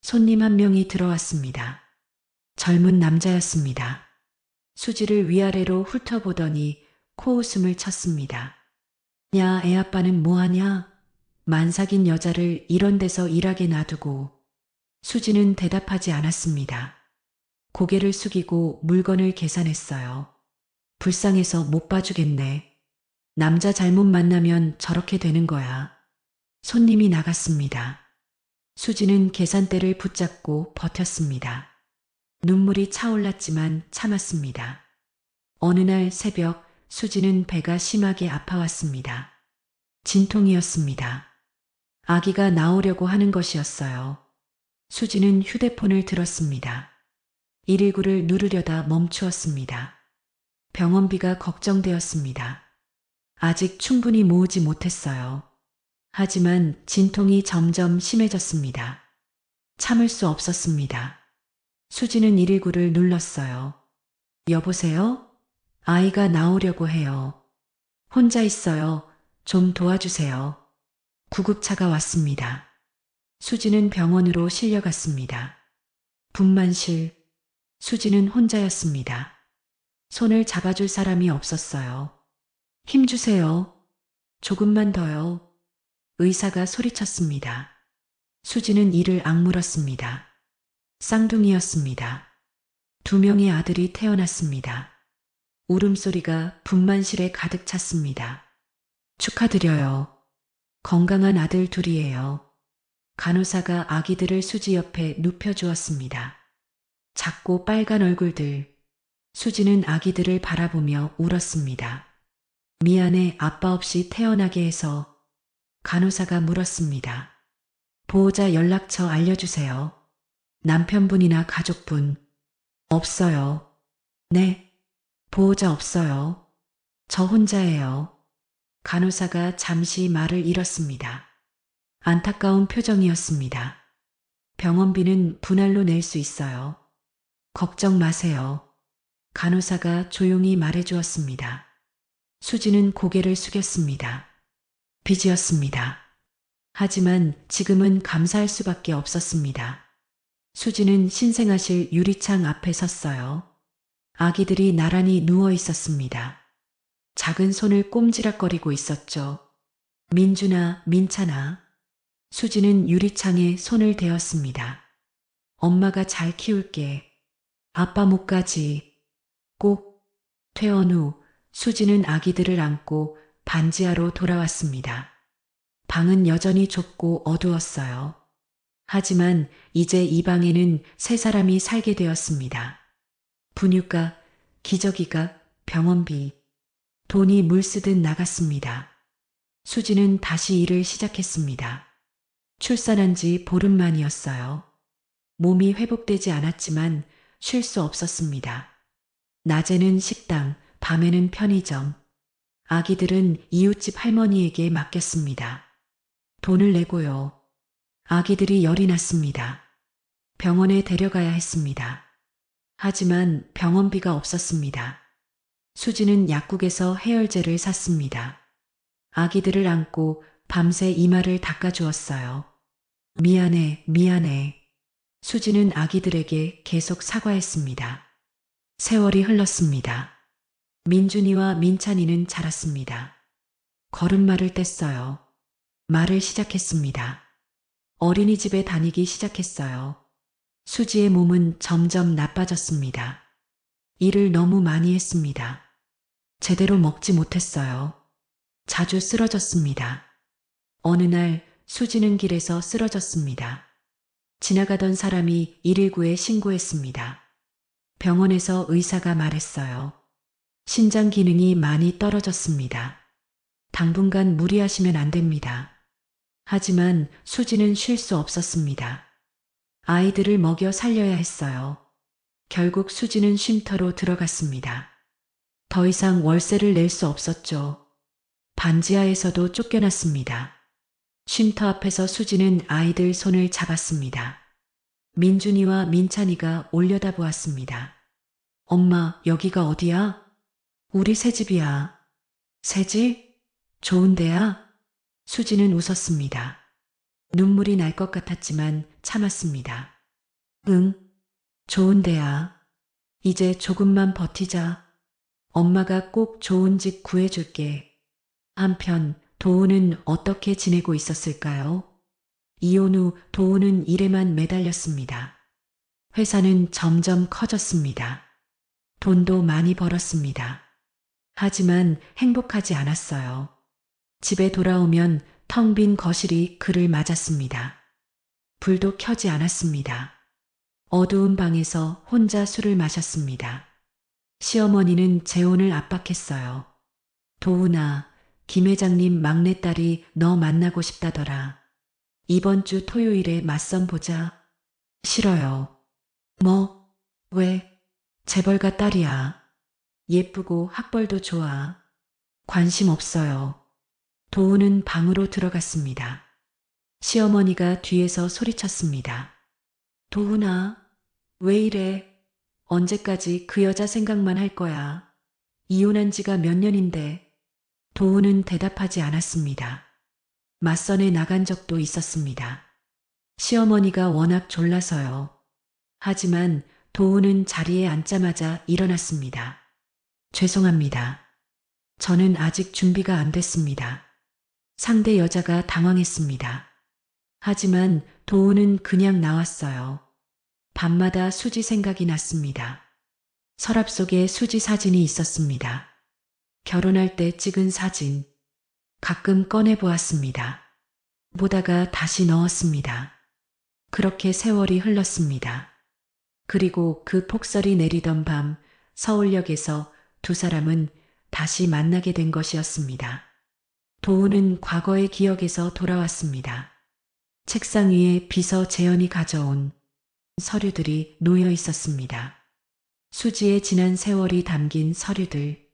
손님 한 명이 들어왔습니다. 젊은 남자였습니다. 수지를 위아래로 훑어보더니 코웃음을 쳤습니다. 야, 애아빠는 뭐하냐? 만삭인 여자를 이런 데서 일하게 놔두고. 수지는 대답하지 않았습니다. 고개를 숙이고 물건을 계산했어요. 불쌍해서 못 봐주겠네. 남자 잘못 만나면 저렇게 되는 거야. 손님이 나갔습니다. 수지는 계산대를 붙잡고 버텼습니다. 눈물이 차올랐지만 참았습니다. 어느 날 새벽 수지는 배가 심하게 아파왔습니다. 진통이었습니다. 아기가 나오려고 하는 것이었어요. 수지는 휴대폰을 들었습니다. 119를 누르려다 멈추었습니다. 병원비가 걱정되었습니다. 아직 충분히 모으지 못했어요. 하지만 진통이 점점 심해졌습니다. 참을 수 없었습니다. 수지는 119를 눌렀어요. 여보세요? 아이가 나오려고 해요. 혼자 있어요. 좀 도와주세요. 구급차가 왔습니다. 수지는 병원으로 실려갔습니다. 분만실. 수지는 혼자였습니다. 손을 잡아줄 사람이 없었어요. 힘주세요. 조금만 더요. 의사가 소리쳤습니다. 수지는 이를 악물었습니다. 쌍둥이였습니다. 2명의 아들이 태어났습니다. 울음소리가 분만실에 가득 찼습니다. 축하드려요. 건강한 아들 둘이에요. 간호사가 아기들을 수지 옆에 눕혀주었습니다. 작고 빨간 얼굴들. 수지는 아기들을 바라보며 울었습니다. 미안해, 아빠 없이 태어나게 해서. 간호사가 물었습니다. 보호자 연락처 알려주세요. 남편분이나 가족분. 없어요. 네. 보호자 없어요. 저 혼자예요. 간호사가 잠시 말을 잃었습니다. 안타까운 표정이었습니다. 병원비는 분할로 낼 수 있어요. 걱정 마세요. 간호사가 조용히 말해주었습니다. 수지는 고개를 숙였습니다. 빚이었습니다. 하지만 지금은 감사할 수밖에 없었습니다. 수지는 신생아실 유리창 앞에 섰어요. 아기들이 나란히 누워 있었습니다. 작은 손을 꼼지락거리고 있었죠. 민준아, 민찬아. 수지는 유리창에 손을 대었습니다. 엄마가 잘 키울게. 아빠 못 가지. 꼭. 퇴원 후 수지는 아기들을 안고 반지하로 돌아왔습니다. 방은 여전히 좁고 어두웠어요. 하지만 이제 이 방에는 세 사람이 살게 되었습니다. 분유가, 기저귀가, 병원비. 돈이 물쓰듯 나갔습니다. 수지는 다시 일을 시작했습니다. 출산한 지 보름 만이었어요. 몸이 회복되지 않았지만 쉴 수 없었습니다. 낮에는 식당, 밤에는 편의점. 아기들은 이웃집 할머니에게 맡겼습니다. 돈을 내고요. 아기들이 열이 났습니다. 병원에 데려가야 했습니다. 하지만 병원비가 없었습니다. 수지는 약국에서 해열제를 샀습니다. 아기들을 안고 밤새 이마를 닦아주었어요. 미안해, 미안해. 수지는 아기들에게 계속 사과했습니다. 세월이 흘렀습니다. 민준이와 민찬이는 자랐습니다. 걸음마를 뗐어요. 말을 시작했습니다. 어린이집에 다니기 시작했어요. 수지의 몸은 점점 나빠졌습니다. 일을 너무 많이 했습니다. 제대로 먹지 못했어요. 자주 쓰러졌습니다. 어느 날 수지는 길에서 쓰러졌습니다. 지나가던 사람이 119에 신고했습니다. 병원에서 의사가 말했어요. 신장 기능이 많이 떨어졌습니다. 당분간 무리하시면 안 됩니다. 하지만 수지는 쉴 수 없었습니다. 아이들을 먹여 살려야 했어요. 결국 수지는 쉼터로 들어갔습니다. 더 이상 월세를 낼 수 없었죠. 반지하에서도 쫓겨났습니다. 쉼터 앞에서 수지는 아이들 손을 잡았습니다. 민준이와 민찬이가 올려다보았습니다. 엄마, 여기가 어디야? 우리 새집이야. 새집? 좋은 데야? 수지는 웃었습니다. 눈물이 날 것 같았지만 참았습니다. 응, 좋은 데야. 이제 조금만 버티자. 엄마가 꼭 좋은 집 구해줄게. 한편 도우는 어떻게 지내고 있었을까요? 이혼 후 도우는 일에만 매달렸습니다. 회사는 점점 커졌습니다. 돈도 많이 벌었습니다. 하지만 행복하지 않았어요. 집에 돌아오면 텅 빈 거실이 그를 맞았습니다. 불도 켜지 않았습니다. 어두운 방에서 혼자 술을 마셨습니다. 시어머니는 재혼을 압박했어요. 도훈아, 김 회장님 막내딸이 너 만나고 싶다더라. 이번 주 토요일에 맞선 보자. 싫어요. 뭐? 왜? 재벌가 딸이야. 예쁘고 학벌도 좋아. 관심 없어요. 도훈은 방으로 들어갔습니다. 시어머니가 뒤에서 소리쳤습니다. 도훈아, 왜 이래? 언제까지 그 여자 생각만 할 거야? 이혼한 지가 몇 년인데. 도훈은 대답하지 않았습니다. 맞선에 나간 적도 있었습니다. 시어머니가 워낙 졸라서요. 하지만 도훈은 자리에 앉자마자 일어났습니다. 죄송합니다. 저는 아직 준비가 안 됐습니다. 상대 여자가 당황했습니다. 하지만 도훈은 그냥 나왔어요. 밤마다 수지 생각이 났습니다. 서랍 속에 수지 사진이 있었습니다. 결혼할 때 찍은 사진. 가끔 꺼내 보았습니다. 보다가 다시 넣었습니다. 그렇게 세월이 흘렀습니다. 그리고 그 폭설이 내리던 밤 서울역에서 두 사람은 다시 만나게 된 것이었습니다. 도훈은 과거의 기억에서 돌아왔습니다. 책상 위에 비서 재현이 가져온 서류들이 놓여 있었습니다. 수지의 지난 세월이 담긴 서류들.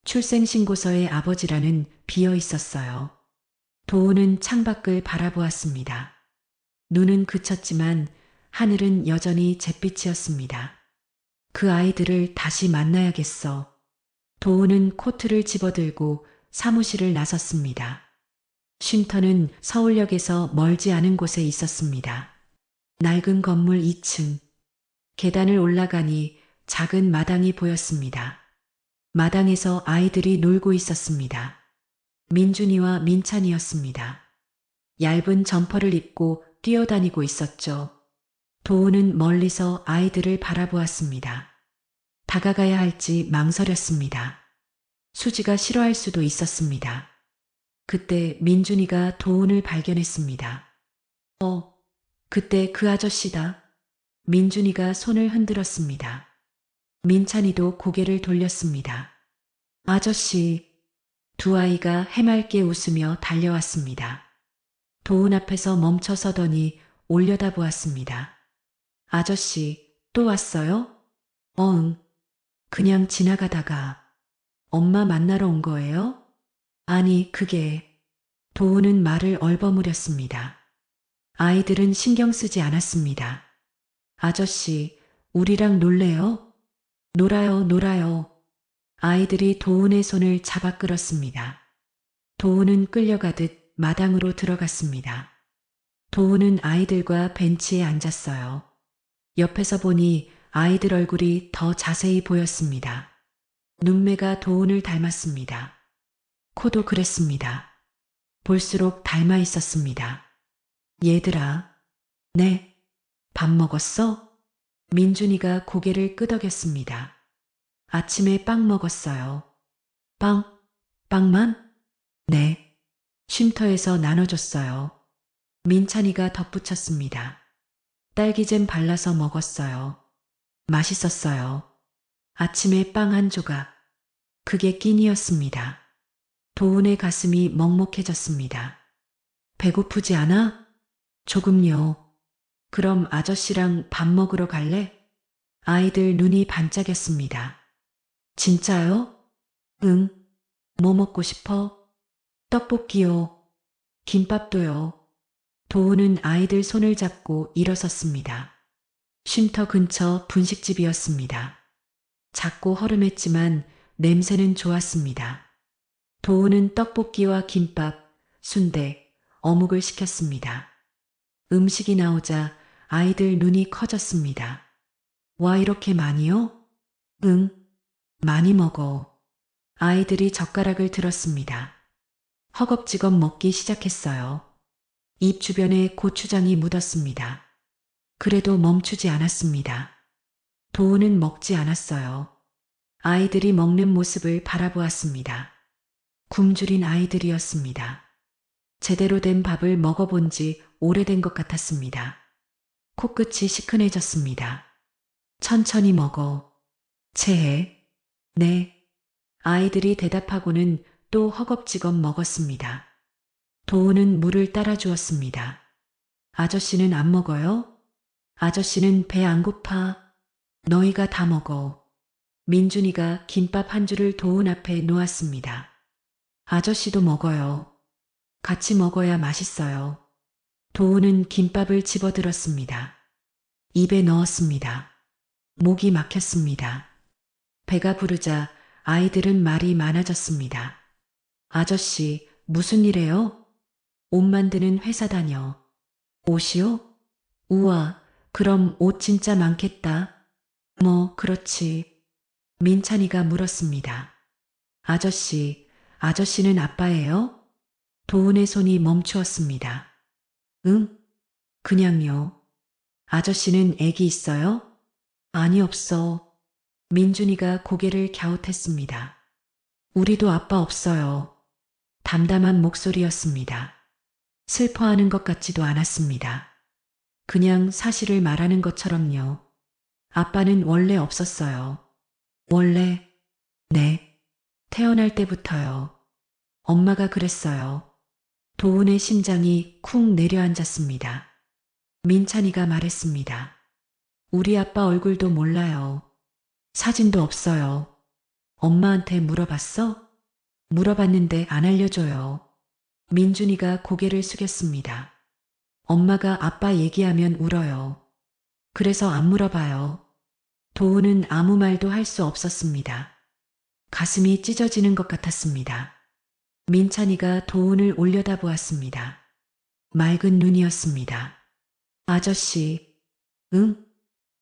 출생신고서의 아버지라는 비어 있었어요. 도훈은 창밖을 바라보았습니다. 눈은 그쳤지만 하늘은 여전히 잿빛이었습니다. 그 아이들을 다시 만나야겠어. 도훈은 코트를 집어들고 사무실을 나섰습니다. 쉼터는 서울역에서 멀지 않은 곳에 있었습니다. 낡은 건물 2층. 계단을 올라가니 작은 마당이 보였습니다. 마당에서 아이들이 놀고 있었습니다. 민준이와 민찬이었습니다. 얇은 점퍼를 입고 뛰어다니고 있었죠. 도훈은 멀리서 아이들을 바라보았습니다. 다가가야 할지 망설였습니다. 수지가 싫어할 수도 있었습니다. 그때 민준이가 도훈을 발견했습니다. 그때 그 아저씨다. 민준이가 손을 흔들었습니다. 민찬이도 고개를 돌렸습니다. 아저씨. 두 아이가 해맑게 웃으며 달려왔습니다. 도훈 앞에서 멈춰 서더니 올려다보았습니다. 아저씨, 또 왔어요? 응. 그냥 지나가다가. 엄마 만나러 온 거예요? 아니, 그게. 도훈은 말을 얼버무렸습니다. 아이들은 신경 쓰지 않았습니다. 아저씨, 우리랑 놀래요? 놀아요. 아이들이 도훈의 손을 잡아 끌었습니다. 도훈은 끌려가듯 마당으로 들어갔습니다. 도훈은 아이들과 벤치에 앉았어요. 옆에서 보니 아이들 얼굴이 더 자세히 보였습니다. 눈매가 도훈을 닮았습니다. 코도 그랬습니다. 볼수록 닮아 있었습니다. 얘들아. 네. 밥 먹었어? 민준이가 고개를 끄덕였습니다. 아침에 빵 먹었어요. 빵만? 네. 쉼터에서 나눠줬어요. 민찬이가 덧붙였습니다. 딸기잼 발라서 먹었어요. 맛있었어요. 아침에 빵 한 조각. 그게 끼니였습니다. 도훈의 가슴이 먹먹해졌습니다. 배고프지 않아? 조금요. 그럼 아저씨랑 밥 먹으러 갈래? 아이들 눈이 반짝였습니다. 진짜요? 응. 뭐 먹고 싶어? 떡볶이요. 김밥도요. 도훈은 아이들 손을 잡고 일어섰습니다. 쉼터 근처 분식집이었습니다. 작고 허름했지만 냄새는 좋았습니다. 도훈은 떡볶이와 김밥, 순대, 어묵을 시켰습니다. 음식이 나오자 아이들 눈이 커졌습니다. 와, 이렇게 많이요? 응, 많이 먹어. 아이들이 젓가락을 들었습니다. 허겁지겁 먹기 시작했어요. 입 주변에 고추장이 묻었습니다. 그래도 멈추지 않았습니다. 도훈은 먹지 않았어요. 아이들이 먹는 모습을 바라보았습니다. 굶주린 아이들이었습니다. 제대로 된 밥을 먹어본 지 오래된 것 같았습니다. 코끝이 시큰해졌습니다. 천천히 먹어. 체해. 네. 아이들이 대답하고는 또 허겁지겁 먹었습니다. 도훈은 물을 따라 주었습니다. 아저씨는 안 먹어요? 아저씨는 배 안 고파. 너희가 다 먹어. 민준이가 김밥 한 줄을 도훈 앞에 놓았습니다. 아저씨도 먹어요. 같이 먹어야 맛있어요. 도훈은 김밥을 집어들었습니다. 입에 넣었습니다. 목이 막혔습니다. 배가 부르자 아이들은 말이 많아졌습니다. 아저씨, 무슨 일해요? 옷 만드는 회사 다녀. 옷이요? 우와, 그럼 옷 진짜 많겠다. 뭐, 그렇지. 민찬이가 물었습니다. 아저씨는 아빠예요? 도훈의 손이 멈추었습니다. 응? 그냥요. 아저씨는 애기 있어요? 아니, 없어. 민준이가 고개를 갸웃했습니다. 우리도 아빠 없어요. 담담한 목소리였습니다. 슬퍼하는 것 같지도 않았습니다. 그냥 사실을 말하는 것처럼요. 아빠는 원래 없었어요. 원래, 네. 태어날 때부터요. 엄마가 그랬어요. 도훈의 심장이 쿵 내려앉았습니다. 민찬이가 말했습니다. 우리 아빠 얼굴도 몰라요. 사진도 없어요. 엄마한테 물어봤어? 물어봤는데 안 알려줘요. 민준이가 고개를 숙였습니다. 엄마가 아빠 얘기하면 울어요. 그래서 안 물어봐요. 도훈은 아무 말도 할 수 없었습니다. 가슴이 찢어지는 것 같았습니다. 민찬이가 도훈을 올려다보았습니다. 맑은 눈이었습니다. 아저씨, 응?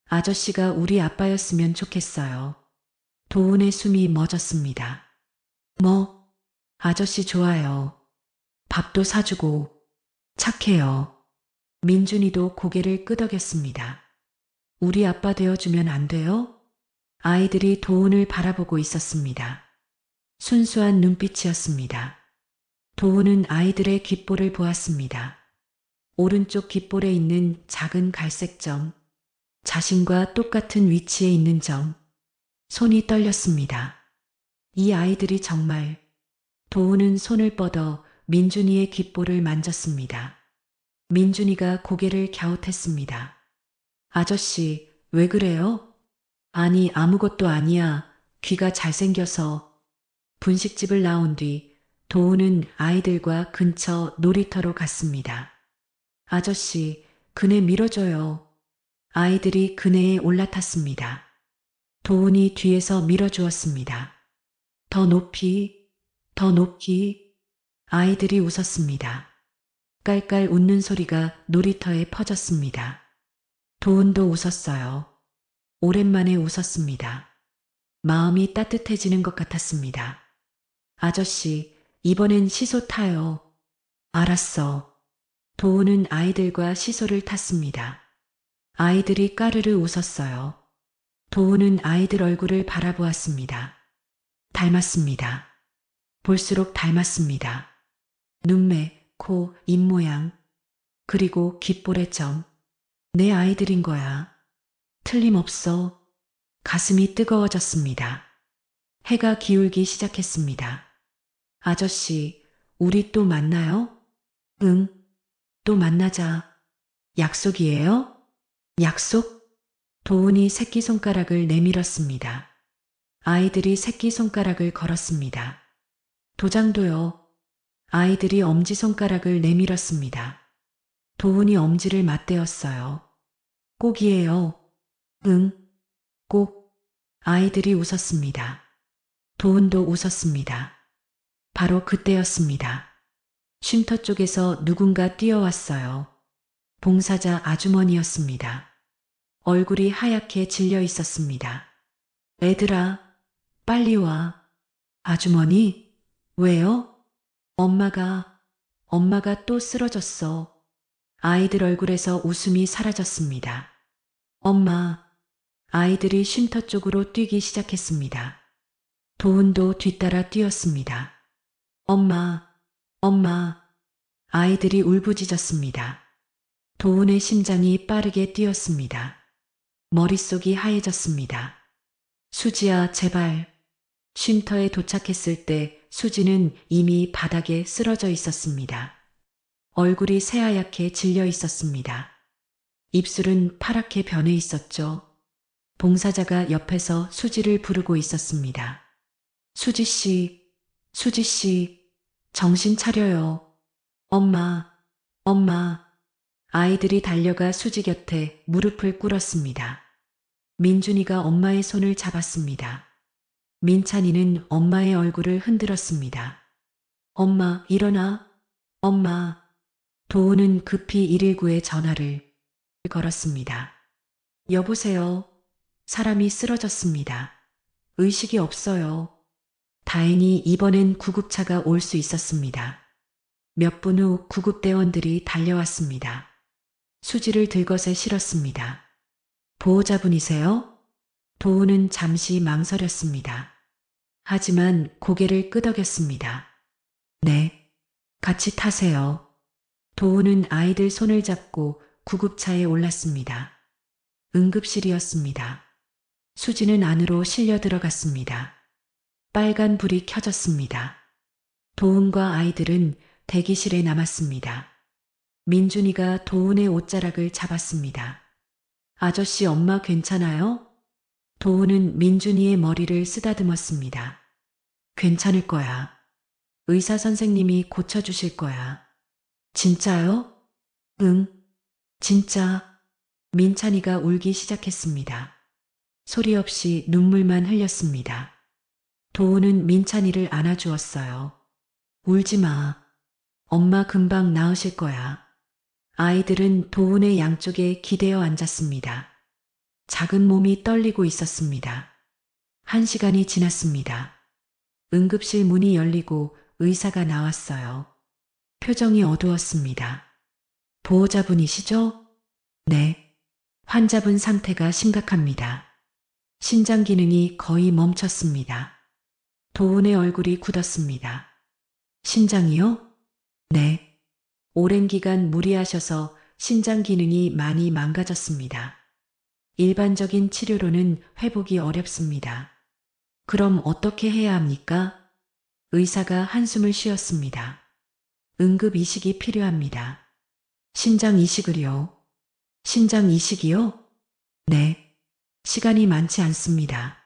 아저씨가 우리 아빠였으면 좋겠어요. 도훈의 숨이 멎었습니다. 뭐? 아저씨 좋아요. 밥도 사주고 착해요. 민준이도 고개를 끄덕였습니다. 우리 아빠 되어주면 안 돼요? 아이들이 도훈을 바라보고 있었습니다. 순수한 눈빛이었습니다. 도훈은 아이들의 귓볼을 보았습니다. 오른쪽 귓볼에 있는 작은 갈색 점, 자신과 똑같은 위치에 있는 점, 손이 떨렸습니다. 이 아이들이 정말. 도훈은 손을 뻗어 민준이의 귓볼을 만졌습니다. 민준이가 고개를 갸웃했습니다. 아저씨, 왜 그래요? 아니, 아무것도 아니야. 귀가 잘생겨서. 분식집을 나온 뒤 도훈은 아이들과 근처 놀이터로 갔습니다. 아저씨, 그네 밀어줘요. 아이들이 그네에 올라탔습니다. 도훈이 뒤에서 밀어주었습니다. 더 높이, 더 높이. 아이들이 웃었습니다. 깔깔 웃는 소리가 놀이터에 퍼졌습니다. 도훈도 웃었어요. 오랜만에 웃었습니다. 마음이 따뜻해지는 것 같았습니다. 아저씨, 이번엔 시소 타요. 알았어. 도훈은 아이들과 시소를 탔습니다. 아이들이 까르르 웃었어요. 도훈은 아이들 얼굴을 바라보았습니다. 닮았습니다. 볼수록 닮았습니다. 눈매, 코, 입모양, 그리고 귓볼의 점. 내 아이들인 거야. 틀림없어. 가슴이 뜨거워졌습니다. 해가 기울기 시작했습니다. 아저씨, 우리 또 만나요? 응, 또 만나자. 약속이에요? 약속? 도훈이 새끼손가락을 내밀었습니다. 아이들이 새끼손가락을 걸었습니다. 도장도요. 아이들이 엄지손가락을 내밀었습니다. 도훈이 엄지를 맞대었어요. 꼭이에요. 응, 꼭. 아이들이 웃었습니다. 도훈도 웃었습니다. 바로 그때였습니다. 쉼터 쪽에서 누군가 뛰어왔어요. 봉사자 아주머니였습니다. 얼굴이 하얗게 질려 있었습니다. 애들아, 빨리 와. 아주머니, 왜요? 엄마가 또 쓰러졌어. 아이들 얼굴에서 웃음이 사라졌습니다. 엄마, 아이들이 쉼터 쪽으로 뛰기 시작했습니다. 도훈도 뒤따라 뛰었습니다. 엄마, 아이들이 울부짖었습니다. 도훈의 심장이 빠르게 뛰었습니다. 머릿속이 하얘졌습니다. 수지야, 제발. 쉼터에 도착했을 때 수지는 이미 바닥에 쓰러져 있었습니다. 얼굴이 새하얗게 질려 있었습니다. 입술은 파랗게 변해 있었죠. 봉사자가 옆에서 수지를 부르고 있었습니다. 수지 씨, 수지 씨, 정신 차려요. 엄마, 엄마. 아이들이 달려가 수지 곁에 무릎을 꿇었습니다. 민준이가 엄마의 손을 잡았습니다. 민찬이는 엄마의 얼굴을 흔들었습니다. 엄마, 일어나. 엄마. 도우는 급히 119에 전화를 걸었습니다. 여보세요. 사람이 쓰러졌습니다. 의식이 없어요. 다행히 이번엔 구급차가 올 수 있었습니다. 몇 분 후 구급대원들이 달려왔습니다. 수지를 들것에 실었습니다. 보호자분이세요? 도우는 잠시 망설였습니다. 하지만 고개를 끄덕였습니다. 네, 같이 타세요. 도우는 아이들 손을 잡고 구급차에 올랐습니다. 응급실이었습니다. 수지는 안으로 실려 들어갔습니다. 빨간 불이 켜졌습니다. 도훈과 아이들은 대기실에 남았습니다. 민준이가 도훈의 옷자락을 잡았습니다. 아저씨 엄마 괜찮아요? 도훈은 민준이의 머리를 쓰다듬었습니다. 괜찮을 거야. 의사 선생님이 고쳐주실 거야. 진짜요? 응, 진짜. 민찬이가 울기 시작했습니다. 소리 없이 눈물만 흘렸습니다. 도훈은 민찬이를 안아주었어요. 울지 마. 엄마 금방 나으실 거야. 아이들은 도훈의 양쪽에 기대어 앉았습니다. 작은 몸이 떨리고 있었습니다. 1시간이 지났습니다. 응급실 문이 열리고 의사가 나왔어요. 표정이 어두웠습니다. 보호자분이시죠? 네. 환자분 상태가 심각합니다. 신장 기능이 거의 멈췄습니다. 도훈의 얼굴이 굳었습니다. 신장이요? 네. 오랜 기간 무리하셔서 신장 기능이 많이 망가졌습니다. 일반적인 치료로는 회복이 어렵습니다. 그럼 어떻게 해야 합니까? 의사가 한숨을 쉬었습니다. 응급 이식이 필요합니다. 신장 이식을요? 신장 이식이요? 네. 시간이 많지 않습니다.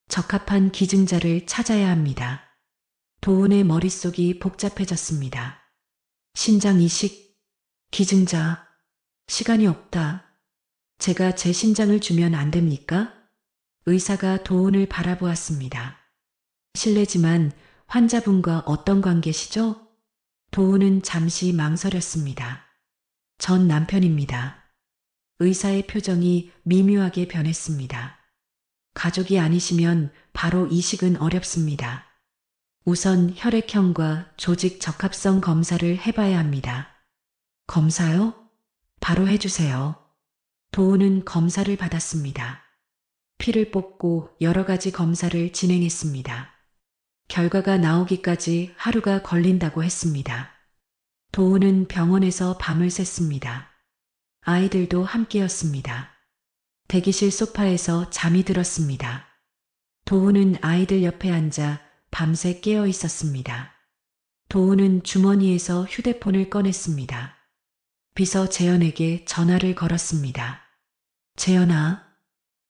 적합한 기증자를 찾아야 합니다. 도훈의 머릿속이 복잡해졌습니다. 신장 이식, 기증자, 시간이 없다. 제가 제 신장을 주면 안 됩니까? 의사가 도훈을 바라보았습니다. 실례지만 환자분과 어떤 관계시죠? 도훈은 잠시 망설였습니다. 전 남편입니다. 의사의 표정이 미묘하게 변했습니다. 가족이 아니시면 바로 이식은 어렵습니다. 우선 혈액형과 조직 적합성 검사를 해봐야 합니다. 검사요? 바로 해주세요. 도우는 검사를 받았습니다. 피를 뽑고 여러 가지 검사를 진행했습니다. 결과가 나오기까지 하루가 걸린다고 했습니다. 도우는 병원에서 밤을 샜습니다. 아이들도 함께였습니다. 대기실 소파에서 잠이 들었습니다. 도우는 아이들 옆에 앉아 밤새 깨어 있었습니다. 도우는 주머니에서 휴대폰을 꺼냈습니다. 비서 재현에게 전화를 걸었습니다. 재현아.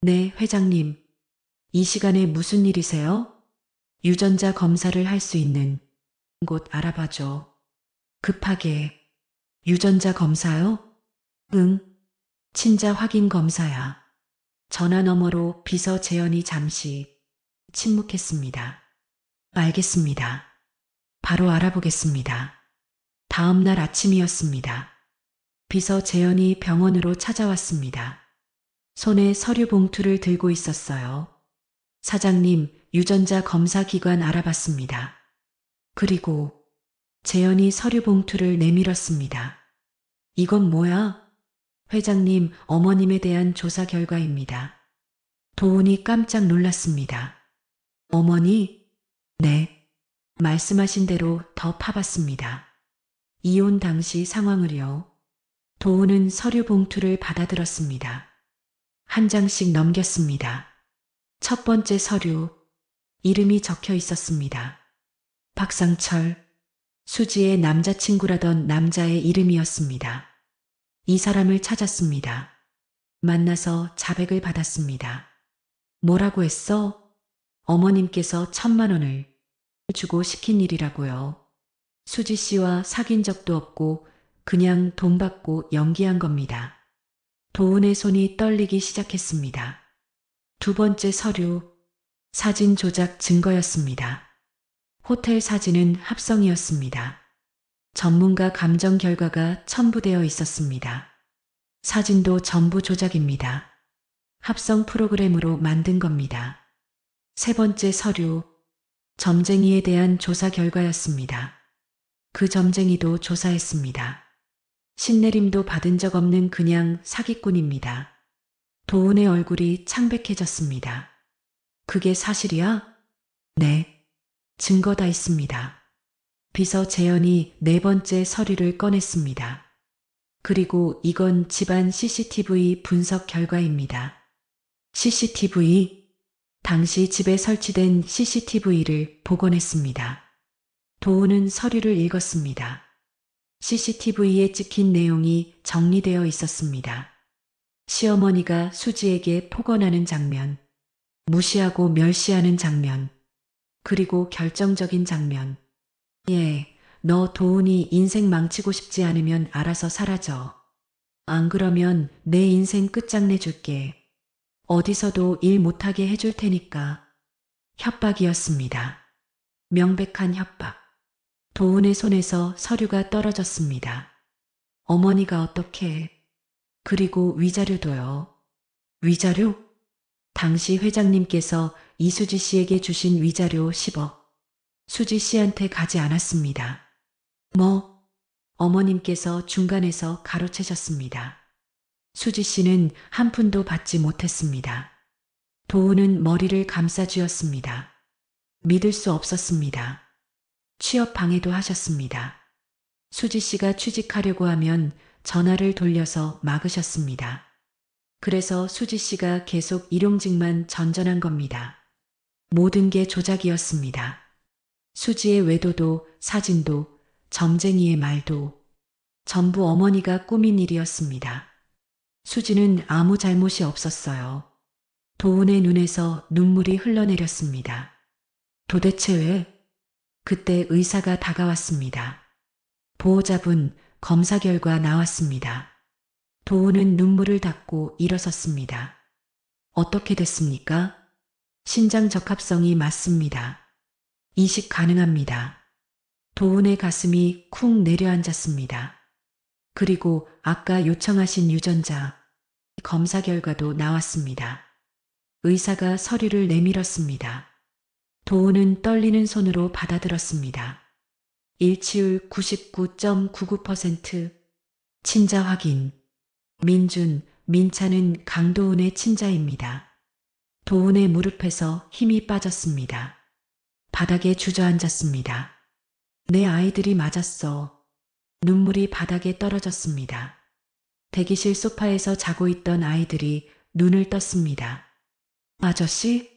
네, 회장님. 이 시간에 무슨 일이세요? 유전자 검사를 할 수 있는 곳 알아봐줘. 급하게. 유전자 검사요? 응. 친자 확인 검사야. 전화 너머로 비서 재현이 잠시 침묵했습니다. 알겠습니다. 바로 알아보겠습니다. 다음 날 아침이었습니다. 비서 재현이 병원으로 찾아왔습니다. 손에 서류 봉투를 들고 있었어요. 사장님, 유전자 검사 기관 알아봤습니다. 그리고 재현이 서류 봉투를 내밀었습니다. 이건 뭐야? 회장님, 어머님에 대한 조사 결과입니다. 도훈이 깜짝 놀랐습니다. 어머니? 네. 말씀하신 대로 더 파봤습니다. 이혼 당시 상황을요. 도훈은 서류 봉투를 받아들었습니다. 한 장씩 넘겼습니다. 첫 번째 서류, 이름이 적혀 있었습니다. 박상철, 수지의 남자친구라던 남자의 이름이었습니다. 이 사람을 찾았습니다. 만나서 자백을 받았습니다. 뭐라고 했어? 어머님께서 1,000만 원을 주고 시킨 일이라고요. 수지 씨와 사귄 적도 없고 그냥 돈 받고 연기한 겁니다. 도은의 손이 떨리기 시작했습니다. 두 번째 서류, 사진 조작 증거였습니다. 호텔 사진은 합성이었습니다. 전문가 감정 결과가 첨부되어 있었습니다. 사진도 전부 조작입니다. 합성 프로그램으로 만든 겁니다. 세 번째 서류, 점쟁이에 대한 조사 결과였습니다. 그 점쟁이도 조사했습니다. 신내림도 받은 적 없는 그냥 사기꾼입니다. 도은의 얼굴이 창백해졌습니다. 그게 사실이야? 네. 증거 다 있습니다. 비서 재현이 네 번째 서류를 꺼냈습니다. 그리고 이건 집안 CCTV 분석 결과입니다. CCTV, 당시 집에 설치된 CCTV를 복원했습니다. 도은은 서류를 읽었습니다. CCTV에 찍힌 내용이 정리되어 있었습니다. 시어머니가 수지에게 폭언하는 장면, 무시하고 멸시하는 장면, 그리고 결정적인 장면. 예, 너 도은이 인생 망치고 싶지 않으면 알아서 사라져. 안 그러면 내 인생 끝장내 줄게. 어디서도 일 못하게 해줄 테니까. 협박이었습니다. 명백한 협박. 도은의 손에서 서류가 떨어졌습니다. 어머니가 어떻게? 그리고 위자료도요. 위자료? 당시 회장님께서 이수지 씨에게 주신 위자료 10억. 수지 씨한테 가지 않았습니다. 뭐? 어머님께서 중간에서 가로채셨습니다. 수지 씨는 한 푼도 받지 못했습니다. 도은은 머리를 감싸쥐었습니다. 믿을 수 없었습니다. 취업 방해도 하셨습니다. 수지 씨가 취직하려고 하면 전화를 돌려서 막으셨습니다. 그래서 수지 씨가 계속 일용직만 전전한 겁니다. 모든 게 조작이었습니다. 수지의 외도도 사진도 점쟁이의 말도 전부 어머니가 꾸민 일이었습니다. 수지는 아무 잘못이 없었어요. 도은의 눈에서 눈물이 흘러내렸습니다. 도대체 왜? 그때 의사가 다가왔습니다. 보호자분 검사 결과 나왔습니다. 도은은 눈물을 닦고 일어섰습니다. 어떻게 됐습니까? 신장 적합성이 맞습니다. 이식 가능합니다. 도은의 가슴이 쿵 내려앉았습니다. 그리고 아까 요청하신 유전자 검사 결과도 나왔습니다. 의사가 서류를 내밀었습니다. 도은은 떨리는 손으로 받아들었습니다. 일치율 99.99%, 친자 확인. 민준, 민찬은 강도은의 친자입니다. 도은의 무릎에서 힘이 빠졌습니다. 바닥에 주저앉았습니다. 내 아이들이 맞았어. 눈물이 바닥에 떨어졌습니다. 대기실 소파에서 자고 있던 아이들이 눈을 떴습니다. 아저씨?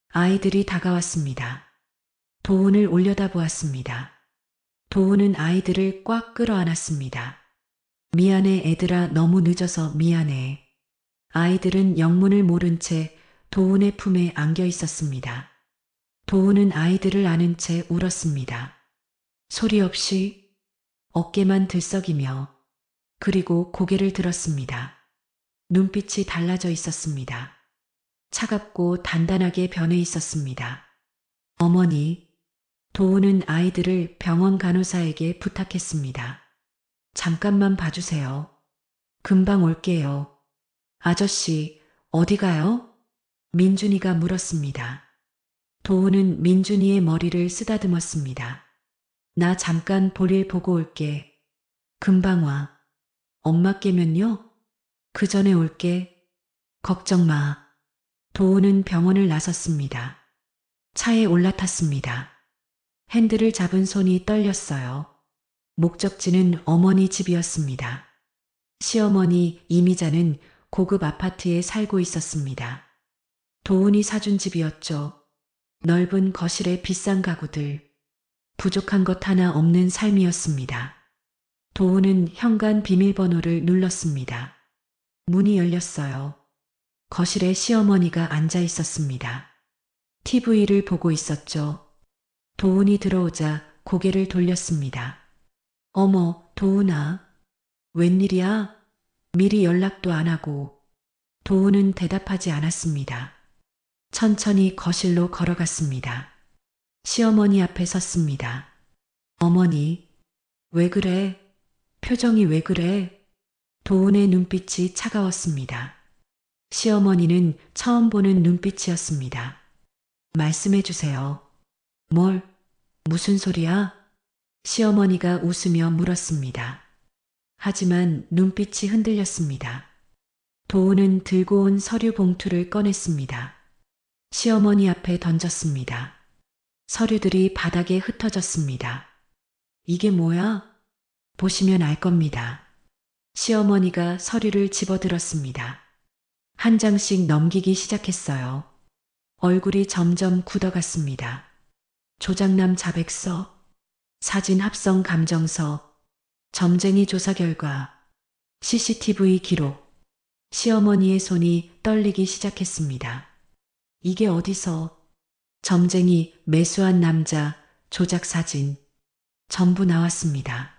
아이들이 다가왔습니다. 도은을 올려다보았습니다. 도은은 아이들을 꽉 끌어안았습니다. 미안해 애들아, 너무 늦어서 미안해. 아이들은 영문을 모른 채 도은의 품에 안겨 있었습니다. 도은은 아이들을 안은 채 울었습니다. 소리 없이 어깨만 들썩이며, 그리고 고개를 들었습니다. 눈빛이 달라져 있었습니다. 차갑고 단단하게 변해 있었습니다. 어머니, 도은은 아이들을 병원 간호사에게 부탁했습니다. 잠깐만 봐주세요. 금방 올게요. 아저씨, 어디 가요? 민준이가 물었습니다. 도은은 민준이의 머리를 쓰다듬었습니다. 나 잠깐 볼일 보고 올게. 금방 와. 엄마 깨면요? 그 전에 올게. 걱정 마. 도은은 병원을 나섰습니다. 차에 올라탔습니다. 핸들을 잡은 손이 떨렸어요. 목적지는 어머니 집이었습니다. 시어머니 이미자는 고급 아파트에 살고 있었습니다. 도은이 사준 집이었죠. 넓은 거실에 비싼 가구들. 부족한 것 하나 없는 삶이었습니다. 도은은 현관 비밀번호를 눌렀습니다. 문이 열렸어요. 거실에 시어머니가 앉아 있었습니다. TV를 보고 있었죠. 도훈이 들어오자 고개를 돌렸습니다. 어머, 도훈아. 웬일이야? 미리 연락도 안 하고. 도훈은 대답하지 않았습니다. 천천히 거실로 걸어갔습니다. 시어머니 앞에 섰습니다. 어머니, 왜 그래? 표정이 왜 그래? 도훈의 눈빛이 차가웠습니다. 시어머니는 처음 보는 눈빛이었습니다. 말씀해 주세요. 뭘? 무슨 소리야? 시어머니가 웃으며 물었습니다. 하지만 눈빛이 흔들렸습니다. 도훈은 들고 온 서류 봉투를 꺼냈습니다. 시어머니 앞에 던졌습니다. 서류들이 바닥에 흩어졌습니다. 이게 뭐야? 보시면 알 겁니다. 시어머니가 서류를 집어들었습니다. 한 장씩 넘기기 시작했어요. 얼굴이 점점 굳어갔습니다. 조장남 자백서, 사진 합성 감정서, 점쟁이 조사 결과, CCTV 기록. 시어머니의 손이 떨리기 시작했습니다. 이게 어디서? 점쟁이, 매수한 남자, 조작 사진. 전부 나왔습니다.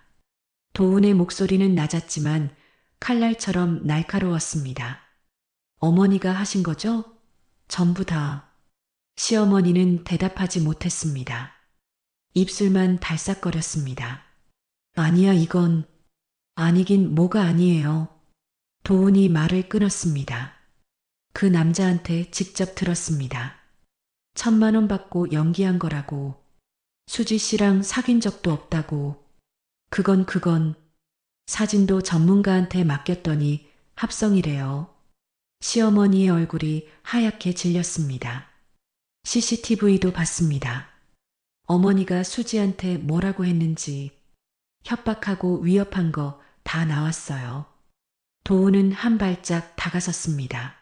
도훈의 목소리는 낮았지만 칼날처럼 날카로웠습니다. 어머니가 하신 거죠? 전부 다. 시어머니는 대답하지 못했습니다. 입술만 달싹거렸습니다. 아니야, 이건. 아니긴 뭐가 아니에요. 도훈이 말을 끊었습니다. 그 남자한테 직접 들었습니다. 1,000만 원 받고 연기한 거라고. 수지 씨랑 사귄 적도 없다고. 그건 사진도 전문가한테 맡겼더니 합성이래요. 시어머니의 얼굴이 하얗게 질렸습니다. CCTV도 봤습니다. 어머니가 수지한테 뭐라고 했는지 협박하고 위협한 거 다 나왔어요. 도훈은 한 발짝 다가섰습니다.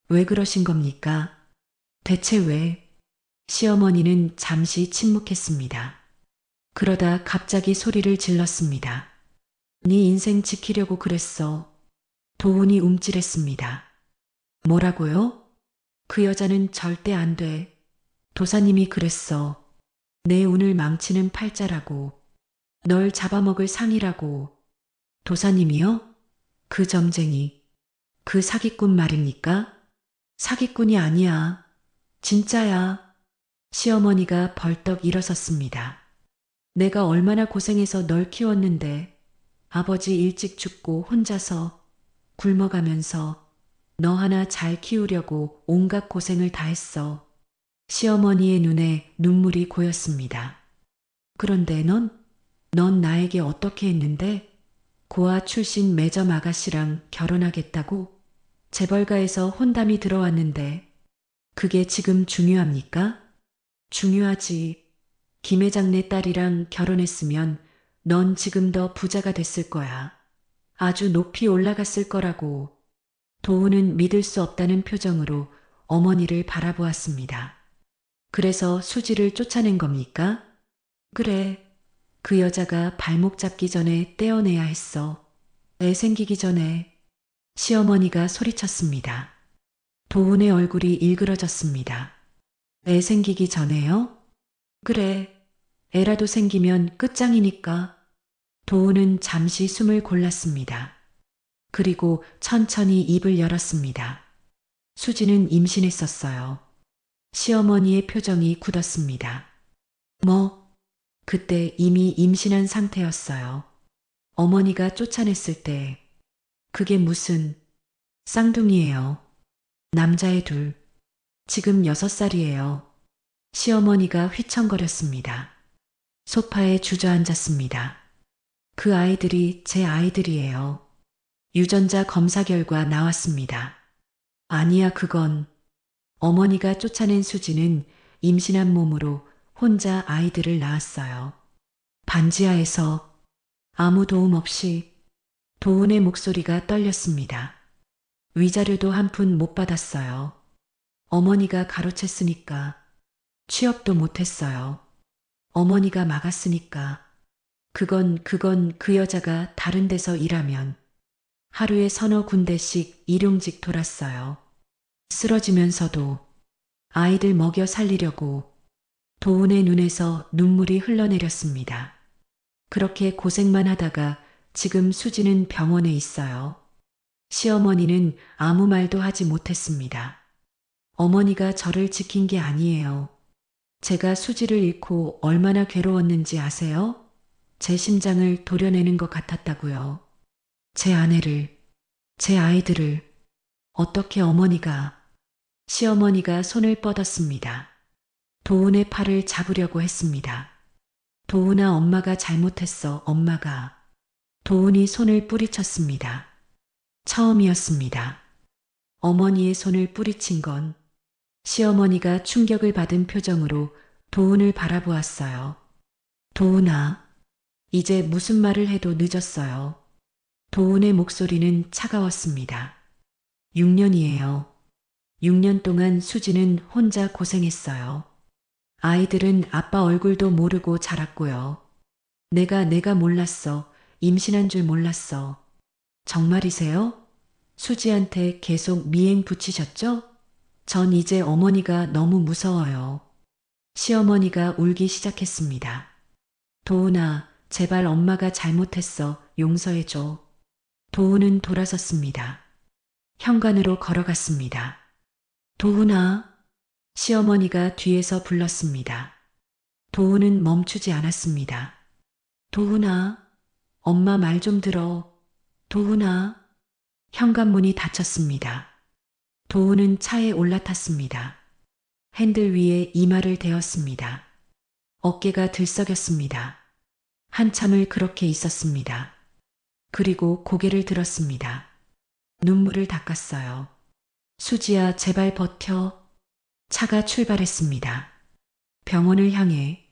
왜 그러신 겁니까? 대체 왜? 시어머니는 잠시 침묵했습니다. 그러다 갑자기 소리를 질렀습니다. 네 인생 지키려고 그랬어. 도훈이 움찔했습니다. 뭐라고요? 그 여자는 절대 안 돼. 도사님이 그랬어. 내 운을 망치는 팔자라고. 널 잡아먹을 상이라고. 도사님이요? 그 점쟁이. 그 사기꾼 말입니까? 사기꾼이 아니야. 진짜야. 시어머니가 벌떡 일어섰습니다. 내가 얼마나 고생해서 널 키웠는데 아버지 일찍 죽고 혼자서 굶어가면서 너 하나 잘 키우려고 온갖 고생을 다 했어. 시어머니의 눈에 눈물이 고였습니다. 그런데 넌 나에게 어떻게 했는데? 고아 출신 매점 아가씨랑 결혼하겠다고? 재벌가에서 혼담이 들어왔는데 그게 지금 중요합니까? 중요하지. 김 회장네 딸이랑 결혼했으면 넌 지금 더 부자가 됐을 거야. 아주 높이 올라갔을 거라고. 도훈은 믿을 수 없다는 표정으로 어머니를 바라보았습니다. 그래서 수지를 쫓아낸 겁니까? 그래. 그 여자가 발목 잡기 전에 떼어내야 했어. 애 생기기 전에. 시어머니가 소리쳤습니다. 도훈의 얼굴이 일그러졌습니다. 애 생기기 전에요? 그래. 애라도 생기면 끝장이니까. 도훈은 잠시 숨을 골랐습니다. 그리고 천천히 입을 열었습니다. 수지는 임신했었어요. 시어머니의 표정이 굳었습니다. 뭐? 그때 이미 임신한 상태였어요. 어머니가 쫓아냈을 때. 그게 무슨 쌍둥이예요. 남자애 둘. 지금 6살이에요. 시어머니가 휘청거렸습니다. 소파에 주저앉았습니다. 그 아이들이 제 아이들이에요. 유전자 검사 결과 나왔습니다. 아니야, 그건. 어머니가 쫓아낸 수지는 임신한 몸으로 혼자 아이들을 낳았어요. 반지하에서 아무 도움 없이. 도훈의 목소리가 떨렸습니다. 위자료도 한 푼 못 받았어요. 어머니가 가로챘으니까. 취업도 못했어요. 어머니가 막았으니까. 그건 그 여자가 다른 데서 일하면 하루에 서너 군데씩 일용직 돌았어요. 쓰러지면서도 아이들 먹여 살리려고 도훈의 눈에서 눈물이 흘러내렸습니다. 그렇게 고생만 하다가 지금 수지는 병원에 있어요. 시어머니는 아무 말도 하지 못했습니다. 어머니가 저를 지킨 게 아니에요. 제가 수지를 잃고 얼마나 괴로웠는지 아세요? 제 심장을 도려내는 것 같았다고요. 제 아내를, 제 아이들을 어떻게 어머니가, 시어머니가 손을 뻗었습니다. 도훈의 팔을 잡으려고 했습니다. 도훈아, 엄마가 잘못했어, 엄마가. 도훈이 손을 뿌리쳤습니다. 처음이었습니다. 어머니의 손을 뿌리친 건 시어머니가 충격을 받은 표정으로 도훈을 바라보았어요. 도훈아, 이제 무슨 말을 해도 늦었어요. 도훈의 목소리는 차가웠습니다. 6년이에요. 6년 동안 수지는 혼자 고생했어요. 아이들은 아빠 얼굴도 모르고 자랐고요. 내가 몰랐어. 임신한 줄 몰랐어. 정말이세요? 수지한테 계속 미행 붙이셨죠? 전 이제 어머니가 너무 무서워요. 시어머니가 울기 시작했습니다. 도훈아, 제발 엄마가 잘못했어. 용서해줘. 도훈은 돌아섰습니다. 현관으로 걸어갔습니다. 도훈아, 시어머니가 뒤에서 불렀습니다. 도훈은 멈추지 않았습니다. 도훈아, 엄마 말 좀 들어. 도훈아, 현관문이 닫혔습니다. 도훈은 차에 올라탔습니다. 핸들 위에 이마를 대었습니다. 어깨가 들썩였습니다. 한참을 그렇게 있었습니다. 그리고 고개를 들었습니다. 눈물을 닦았어요. 수지야, 제발 버텨. 차가 출발했습니다. 병원을 향해.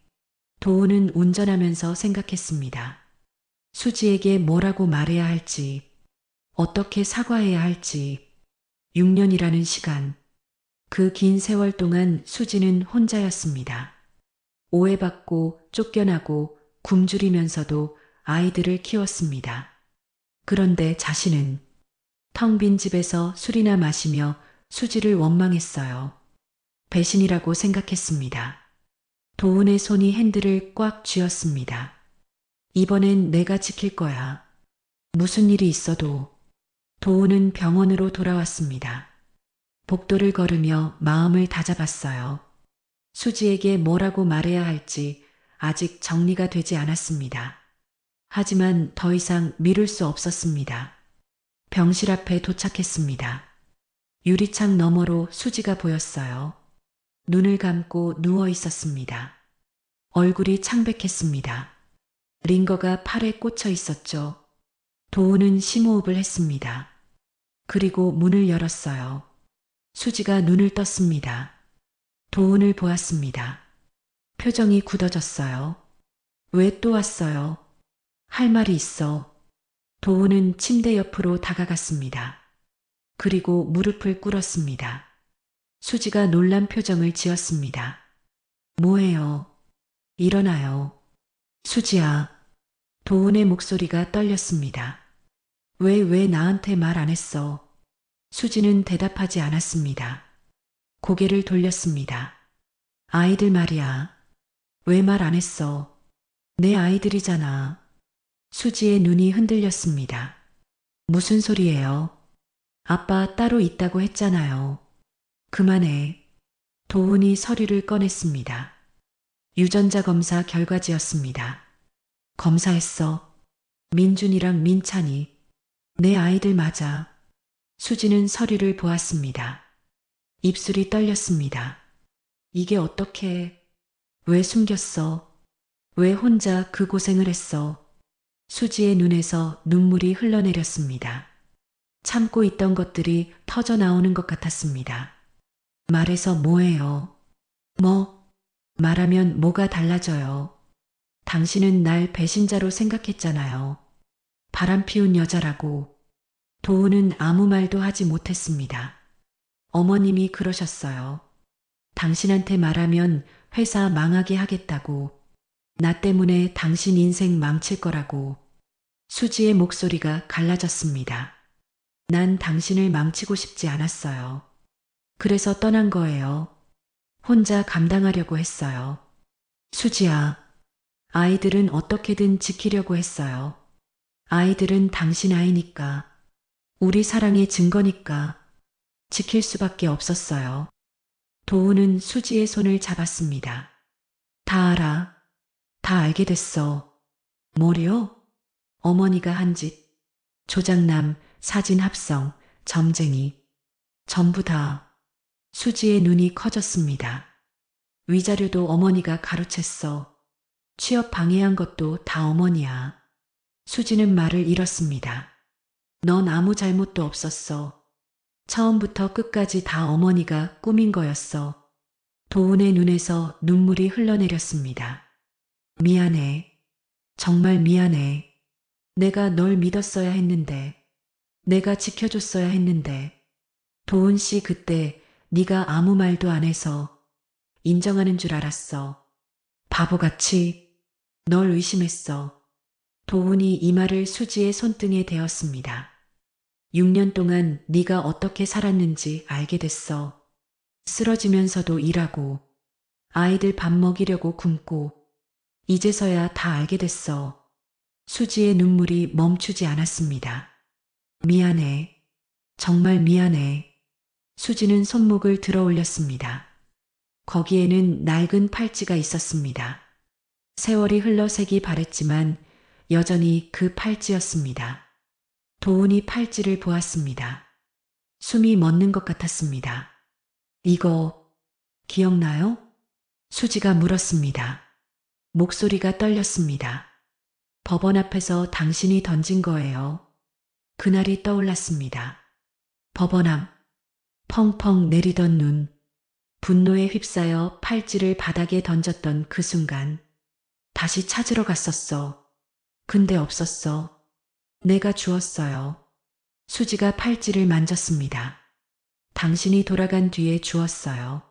도훈은 운전하면서 생각했습니다. 수지에게 뭐라고 말해야 할지, 어떻게 사과해야 할지. 6년이라는 시간, 그 긴 세월 동안 수지는 혼자였습니다. 오해받고 쫓겨나고 굶주리면서도 아이들을 키웠습니다. 그런데 자신은 텅 빈 집에서 술이나 마시며 수지를 원망했어요. 배신이라고 생각했습니다. 도훈의 손이 핸들을 꽉 쥐었습니다. 이번엔 내가 지킬 거야. 무슨 일이 있어도. 도훈은 병원으로 돌아왔습니다. 복도를 걸으며 마음을 다잡았어요. 수지에게 뭐라고 말해야 할지 아직 정리가 되지 않았습니다. 하지만 더 이상 미룰 수 없었습니다. 병실 앞에 도착했습니다. 유리창 너머로 수지가 보였어요. 눈을 감고 누워 있었습니다. 얼굴이 창백했습니다. 링거가 팔에 꽂혀 있었죠. 도훈은 심호흡을 했습니다. 그리고 문을 열었어요. 수지가 눈을 떴습니다. 도훈을 보았습니다. 표정이 굳어졌어요. 왜 또 왔어요? 할 말이 있어. 도훈은 침대 옆으로 다가갔습니다. 그리고 무릎을 꿇었습니다. 수지가 놀란 표정을 지었습니다. 뭐해요? 일어나요. 수지야. 도훈의 목소리가 떨렸습니다. 왜 나한테 말 안 했어? 수지는 대답하지 않았습니다. 고개를 돌렸습니다. 아이들 말이야. 왜 말 안 했어? 내 아이들이잖아. 수지의 눈이 흔들렸습니다. 무슨 소리예요? 아빠 따로 있다고 했잖아요. 그만해. 도훈이 서류를 꺼냈습니다. 유전자 검사 결과지였습니다. 검사했어. 민준이랑 민찬이. 내 아이들 맞아. 수지는 서류를 보았습니다. 입술이 떨렸습니다. 이게 어떻게, 왜 숨겼어? 왜 혼자 그 고생을 했어? 수지의 눈에서 눈물이 흘러내렸습니다. 참고 있던 것들이 터져 나오는 것 같았습니다. 말해서 뭐해요? 말하면 뭐가 달라져요? 당신은 날 배신자로 생각했잖아요. 바람 피운 여자라고. 도훈은 아무 말도 하지 못했습니다. 어머님이 그러셨어요. 당신한테 말하면 회사 망하게 하겠다고. 나 때문에 당신 인생 망칠 거라고. 수지의 목소리가 갈라졌습니다. 난 당신을 망치고 싶지 않았어요. 그래서 떠난 거예요. 혼자 감당하려고 했어요. 수지야, 아이들은 어떻게든 지키려고 했어요. 아이들은 당신 아이니까, 우리 사랑의 증거니까 지킬 수밖에 없었어요. 도우는 수지의 손을 잡았습니다. 다 알아. 다 알게 됐어. 뭐요? 어머니가 한 짓, 조장남, 사진 합성, 점쟁이, 전부 다. 수지의 눈이 커졌습니다. 위자료도 어머니가 가로챘어. 취업 방해한 것도 다 어머니야. 수지는 말을 잃었습니다. 넌 아무 잘못도 없었어. 처음부터 끝까지 다 어머니가 꾸민 거였어. 도훈의 눈에서 눈물이 흘러내렸습니다. 미안해. 정말 미안해. 내가 널 믿었어야 했는데, 내가 지켜줬어야 했는데, 도훈 씨 그때 네가 아무 말도 안 해서 인정하는 줄 알았어. 바보같이 널 의심했어. 도훈이 이 말을 수지의 손등에 대었습니다. 6년 동안 네가 어떻게 살았는지 알게 됐어. 쓰러지면서도 일하고, 아이들 밥 먹이려고 굶고, 이제서야 다 알게 됐어. 수지의 눈물이 멈추지 않았습니다. 미안해. 정말 미안해. 수지는 손목을 들어 올렸습니다. 거기에는 낡은 팔찌가 있었습니다. 세월이 흘러 색이 바랬지만 여전히 그 팔찌였습니다. 도훈이 팔찌를 보았습니다. 숨이 멎는 것 같았습니다. 이거 기억나요? 수지가 물었습니다. 목소리가 떨렸습니다. 법원 앞에서 당신이 던진 거예요. 그날이 떠올랐습니다. 법원 앞, 펑펑 내리던 눈, 분노에 휩싸여 팔찌를 바닥에 던졌던 그 순간, 다시 찾으러 갔었어. 근데 없었어. 내가 주었어요. 수지가 팔찌를 만졌습니다. 당신이 돌아간 뒤에 주었어요.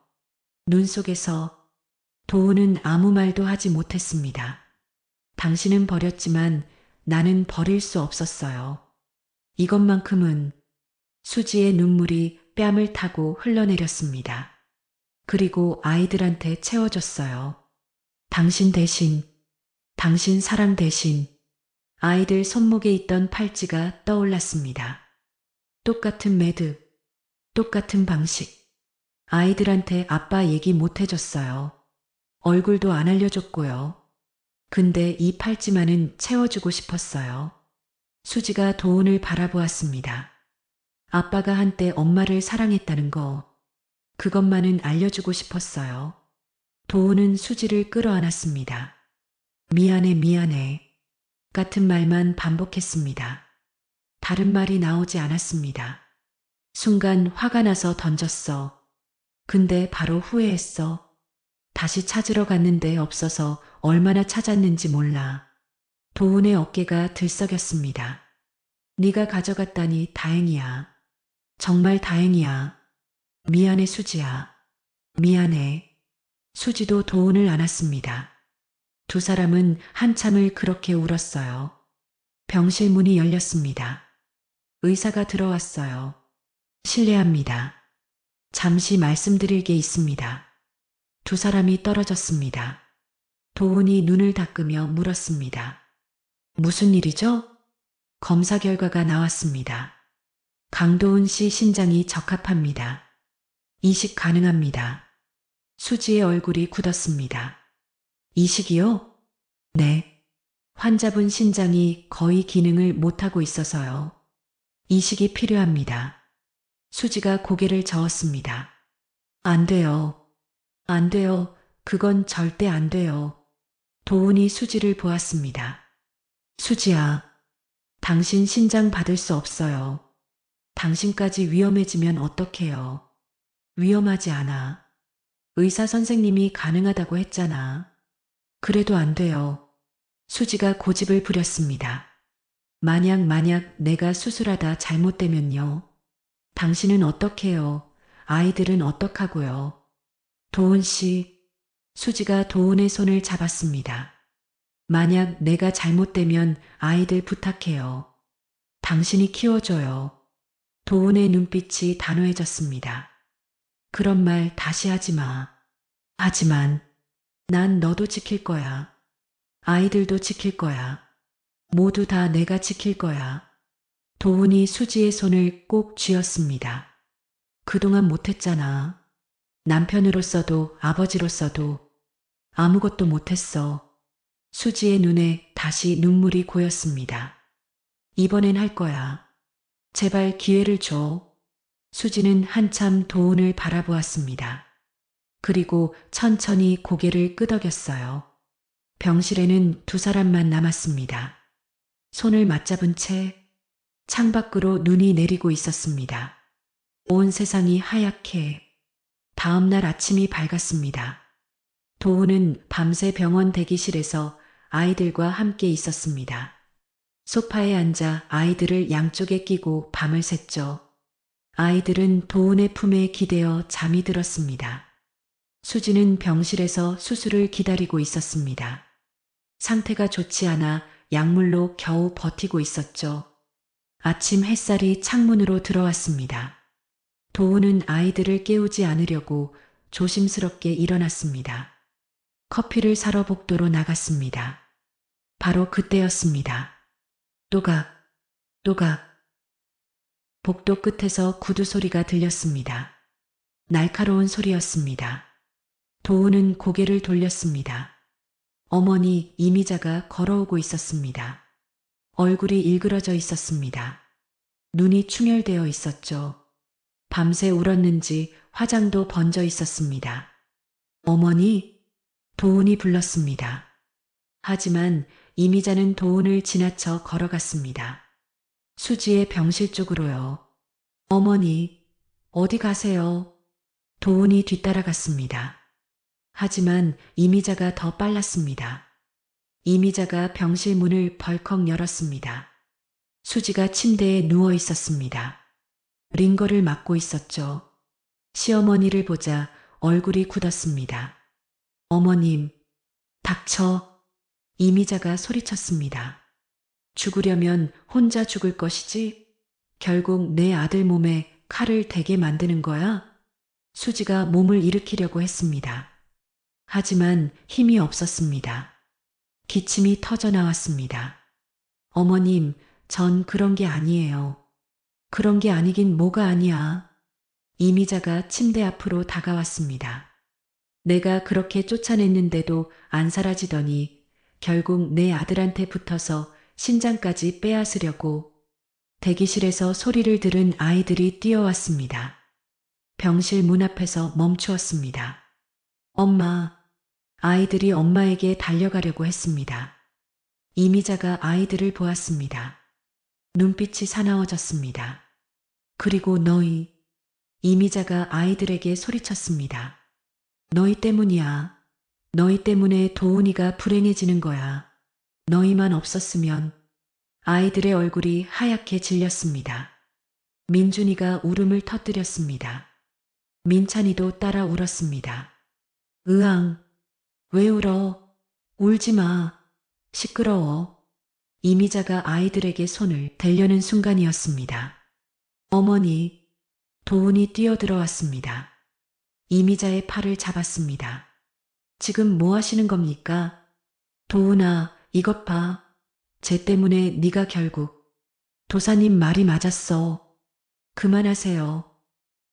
눈 속에서 도훈은 아무 말도 하지 못했습니다. 당신은 버렸지만 나는 버릴 수 없었어요. 이것만큼은 수지의 눈물이 뺨을 타고 흘러내렸습니다. 그리고 아이들한테 채워줬어요. 당신 대신, 당신 사랑 대신 아이들 손목에 있던 팔찌가 떠올랐습니다. 똑같은 매듭, 똑같은 방식. 아이들한테 아빠 얘기 못 해줬어요. 얼굴도 안 알려줬고요. 근데 이 팔찌만은 채워주고 싶었어요. 수지가 도훈을 바라보았습니다. 아빠가 한때 엄마를 사랑했다는 거, 그것만은 알려주고 싶었어요. 도훈은 수지를 끌어안았습니다. 미안해, 미안해. 같은 말만 반복했습니다. 다른 말이 나오지 않았습니다. 순간 화가 나서 던졌어. 근데 바로 후회했어. 다시 찾으러 갔는데 없어서 얼마나 찾았는지 몰라. 도훈의 어깨가 들썩였습니다. 네가 가져갔다니 다행이야. 정말 다행이야. 미안해 수지야. 미안해. 수지도 도훈을 안았습니다. 두 사람은 한참을 그렇게 울었어요. 병실 문이 열렸습니다. 의사가 들어왔어요. 실례합니다. 잠시 말씀드릴 게 있습니다. 두 사람이 떨어졌습니다. 도훈이 눈을 닦으며 물었습니다. 무슨 일이죠? 검사 결과가 나왔습니다. 강도훈 씨 신장이 적합합니다. 이식 가능합니다. 수지의 얼굴이 굳었습니다. 이식이요? 네. 환자분 신장이 거의 기능을 못하고 있어서요. 이식이 필요합니다. 수지가 고개를 저었습니다. 안 돼요. 안 돼요. 그건 절대 안 돼요. 도훈이 수지를 보았습니다. 수지야, 당신 신장 받을 수 없어요. 당신까지 위험해지면 어떡해요. 위험하지 않아. 의사 선생님이 가능하다고 했잖아. 그래도 안 돼요. 수지가 고집을 부렸습니다. 만약 내가 수술하다 잘못되면요. 당신은 어떡해요? 아이들은 어떡하고요? 도훈 씨, 수지가 도훈의 손을 잡았습니다. 만약 내가 잘못되면 아이들 부탁해요. 당신이 키워줘요. 도훈의 눈빛이 단호해졌습니다. 그런 말 다시 하지 마. 하지만 난 너도 지킬 거야. 아이들도 지킬 거야. 모두 다 내가 지킬 거야. 도훈이 수지의 손을 꼭 쥐었습니다. 그동안 못했잖아. 남편으로서도 아버지로서도 아무것도 못했어. 수지의 눈에 다시 눈물이 고였습니다. 이번엔 할 거야. 제발 기회를 줘. 수지는 한참 도훈을 바라보았습니다. 그리고 천천히 고개를 끄덕였어요. 병실에는 두 사람만 남았습니다. 손을 맞잡은 채 창밖으로 눈이 내리고 있었습니다. 온 세상이 하얗게 다음날 아침이 밝았습니다. 도훈은 밤새 병원 대기실에서 아이들과 함께 있었습니다. 소파에 앉아 아이들을 양쪽에 끼고 밤을 샜죠. 아이들은 도훈의 품에 기대어 잠이 들었습니다. 수지는 병실에서 수술을 기다리고 있었습니다. 상태가 좋지 않아 약물로 겨우 버티고 있었죠. 아침 햇살이 창문으로 들어왔습니다. 도훈은 아이들을 깨우지 않으려고 조심스럽게 일어났습니다. 커피를 사러 복도로 나갔습니다. 바로 그때였습니다. 또각, 또각. 복도 끝에서 구두 소리가 들렸습니다. 날카로운 소리였습니다. 도훈은 고개를 돌렸습니다. 어머니 이미자가 걸어오고 있었습니다. 얼굴이 일그러져 있었습니다. 눈이 충혈되어 있었죠. 밤새 울었는지 화장도 번져 있었습니다. 어머니, 도훈이 불렀습니다. 하지만 이미자는 도훈을 지나쳐 걸어갔습니다. 수지의 병실 쪽으로요. 어머니, 어디 가세요? 도훈이 뒤따라갔습니다. 하지만 이미자가 더 빨랐습니다. 이미자가 병실 문을 벌컥 열었습니다. 수지가 침대에 누워 있었습니다. 링거를 맞고 있었죠. 시어머니를 보자 얼굴이 굳었습니다. 어머님, 닥쳐. 이미자가 소리쳤습니다. 죽으려면 혼자 죽을 것이지? 결국 내 아들 몸에 칼을 대게 만드는 거야? 수지가 몸을 일으키려고 했습니다. 하지만 힘이 없었습니다. 기침이 터져 나왔습니다. 어머님, 전 그런 게 아니에요. 그런 게 아니긴 뭐가 아니야. 이미자가 침대 앞으로 다가왔습니다. 내가 그렇게 쫓아냈는데도 안 사라지더니 결국 내 아들한테 붙어서 신장까지 빼앗으려고. 대기실에서 소리를 들은 아이들이 뛰어왔습니다. 병실 문 앞에서 멈추었습니다. 엄마. 아이들이 엄마에게 달려가려고 했습니다. 이미자가 아이들을 보았습니다. 눈빛이 사나워졌습니다. 그리고 너희. 이미자가 아이들에게 소리쳤습니다. 너희 때문이야. 너희 때문에 도훈이가 불행해지는 거야. 너희만 없었으면. 아이들의 얼굴이 하얗게 질렸습니다. 민준이가 울음을 터뜨렸습니다. 민찬이도 따라 울었습니다. 으앙. 왜 울어? 울지 마. 시끄러워. 이미자가 아이들에게 손을 대려는 순간이었습니다. 어머니. 도훈이 뛰어들어왔습니다. 이미자의 팔을 잡았습니다. 지금 뭐 하시는 겁니까? 도훈아, 이것 봐. 쟤 때문에 네가 결국. 도사님 말이 맞았어. 그만하세요.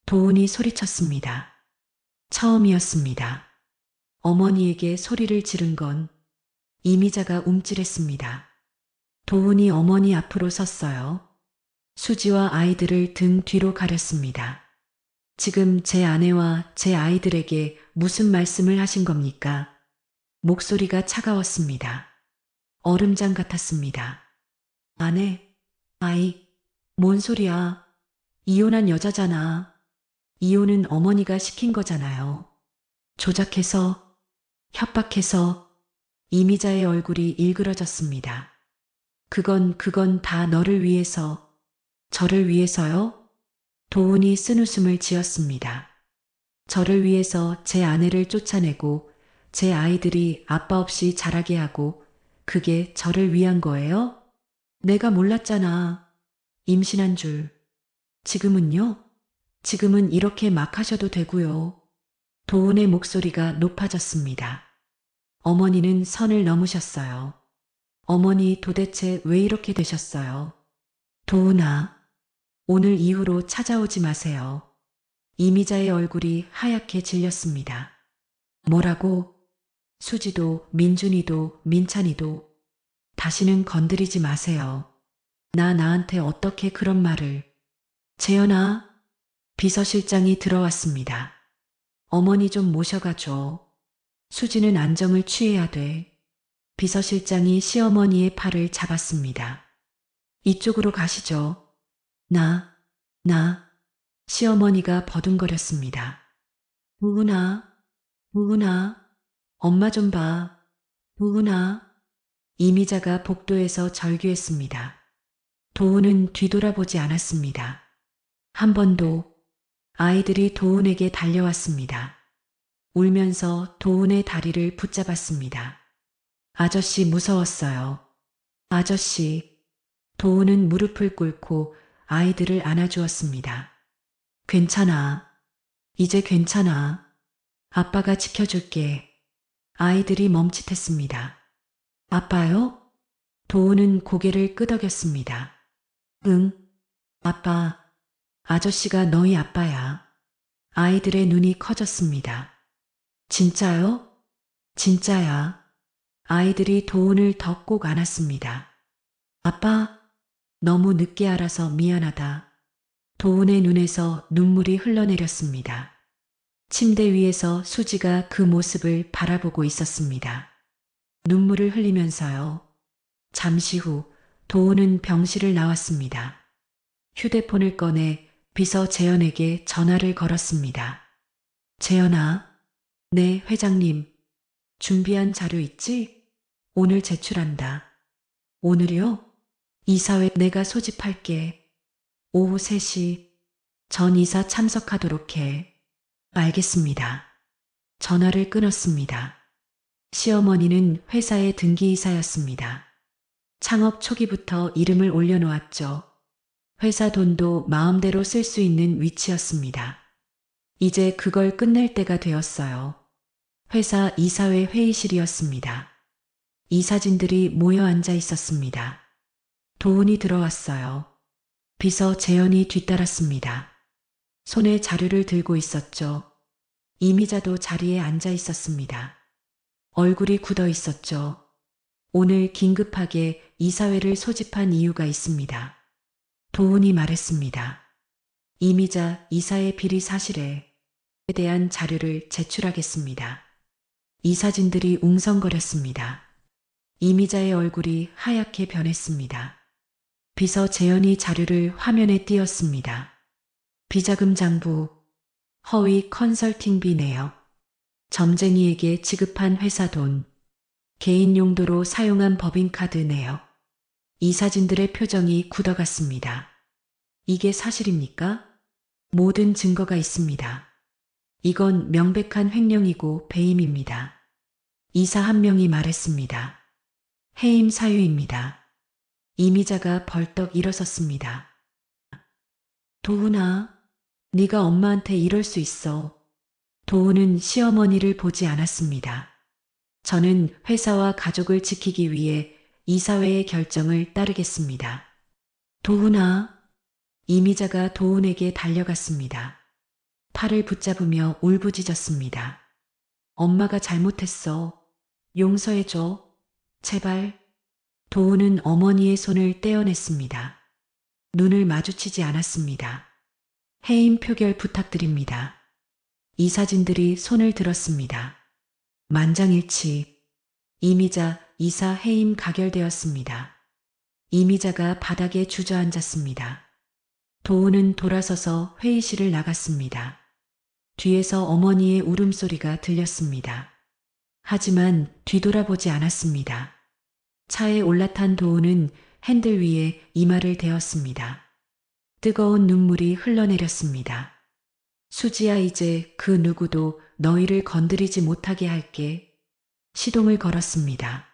도훈이 소리쳤습니다. 처음이었습니다. 어머니에게 소리를 지른 건. 이미자가 움찔했습니다. 도훈이 어머니 앞으로 섰어요. 수지와 아이들을 등 뒤로 가렸습니다. 지금 제 아내와 제 아이들에게 무슨 말씀을 하신 겁니까? 목소리가 차가웠습니다. 얼음장 같았습니다. 아내, 아이, 뭔 소리야? 이혼한 여자잖아. 이혼은 어머니가 시킨 거잖아요. 조작해서, 협박해서. 이미자의 얼굴이 일그러졌습니다. 그건 다 너를 위해서. 저를 위해서요? 도훈이 쓴웃음을 지었습니다. 저를 위해서 제 아내를 쫓아내고 제 아이들이 아빠 없이 자라게 하고 그게 저를 위한 거예요? 내가 몰랐잖아. 임신한 줄. 지금은요? 지금은 이렇게 막 하셔도 되고요. 도훈의 목소리가 높아졌습니다. 어머니는 선을 넘으셨어요. 어머니 도대체 왜 이렇게 되셨어요? 도훈아, 오늘 이후로 찾아오지 마세요. 이미자의 얼굴이 하얗게 질렸습니다. 뭐라고? 수지도, 민준이도, 민찬이도 다시는 건드리지 마세요. 나한테 어떻게 그런 말을. 재현아, 비서실장이 들어왔습니다. 어머니 좀 모셔가줘. 수지는 안정을 취해야 돼. 비서실장이 시어머니의 팔을 잡았습니다. 이쪽으로 가시죠. 나. 시어머니가 버둥거렸습니다. 부은아, 엄마 좀 봐. 부은아. 이미자가 복도에서 절규했습니다. 도훈은 뒤돌아보지 않았습니다. 한 번도. 아이들이 도훈에게 달려왔습니다. 울면서 도훈의 다리를 붙잡았습니다. 아저씨 무서웠어요. 아저씨. 도훈은 무릎을 꿇고 아이들을 안아주었습니다. 괜찮아. 이제 괜찮아. 아빠가 지켜줄게. 아이들이 멈칫했습니다. 아빠요? 도훈은 고개를 끄덕였습니다. 응, 아빠. 아저씨가 너희 아빠야. 아이들의 눈이 커졌습니다. 진짜요? 진짜야. 아이들이 도훈을 더 꼭 안았습니다. 아빠, 너무 늦게 알아서 미안하다. 도훈의 눈에서 눈물이 흘러내렸습니다. 침대 위에서 수지가 그 모습을 바라보고 있었습니다. 눈물을 흘리면서요. 잠시 후 도훈은 병실을 나왔습니다. 휴대폰을 꺼내 비서 재현에게 전화를 걸었습니다. 재현아, 네, 회장님. 준비한 자료 있지? 오늘 제출한다. 오늘이요? 이사회 내가 소집할게. 오후 3시 전 이사 참석하도록 해. 알겠습니다. 전화를 끊었습니다. 시어머니는 회사의 등기이사였습니다. 창업 초기부터 이름을 올려놓았죠. 회사 돈도 마음대로 쓸 수 있는 위치였습니다. 이제 그걸 끝낼 때가 되었어요. 회사 이사회 회의실이었습니다. 이사진들이 모여 앉아 있었습니다. 도훈이 들어왔어요. 비서 재현이 뒤따랐습니다. 손에 자료를 들고 있었죠. 이미자도 자리에 앉아 있었습니다. 얼굴이 굳어 있었죠. 오늘 긴급하게 이사회를 소집한 이유가 있습니다. 도훈이 말했습니다. 이미자 이사의 비리 사실에 대한 자료를 제출하겠습니다. 이사진들이 웅성거렸습니다. 이미자의 얼굴이 하얗게 변했습니다. 비서 재현이 자료를 화면에 띄웠습니다. 비자금 장부, 허위 컨설팅비 내역, 점쟁이에게 지급한 회사 돈, 개인 용도로 사용한 법인카드 내역. 이사진들의 표정이 굳어갔습니다. 이게 사실입니까? 모든 증거가 있습니다. 이건 명백한 횡령이고 배임입니다. 이사 한 명이 말했습니다. 해임 사유입니다. 이미자가 벌떡 일어섰습니다. 도훈아, 네가 엄마한테 이럴 수 있어. 도훈은 시어머니를 보지 않았습니다. 저는 회사와 가족을 지키기 위해 이사회의 결정을 따르겠습니다. 도훈아. 이미자가 도훈에게 달려갔습니다. 팔을 붙잡으며 울부짖었습니다. 엄마가 잘못했어. 용서해줘. 제발. 도훈은 어머니의 손을 떼어냈습니다. 눈을 마주치지 않았습니다. 해임 표결 부탁드립니다. 이사진들이 손을 들었습니다. 만장일치. 이미자 이사 해임 가결되었습니다. 이미자가 바닥에 주저앉았습니다. 도훈은 돌아서서 회의실을 나갔습니다. 뒤에서 어머니의 울음소리가 들렸습니다. 하지만 뒤돌아보지 않았습니다. 차에 올라탄 도훈은 핸들 위에 이마를 대었습니다. 뜨거운 눈물이 흘러내렸습니다. 수지야, 이제 그 누구도 너희를 건드리지 못하게 할게. 시동을 걸었습니다.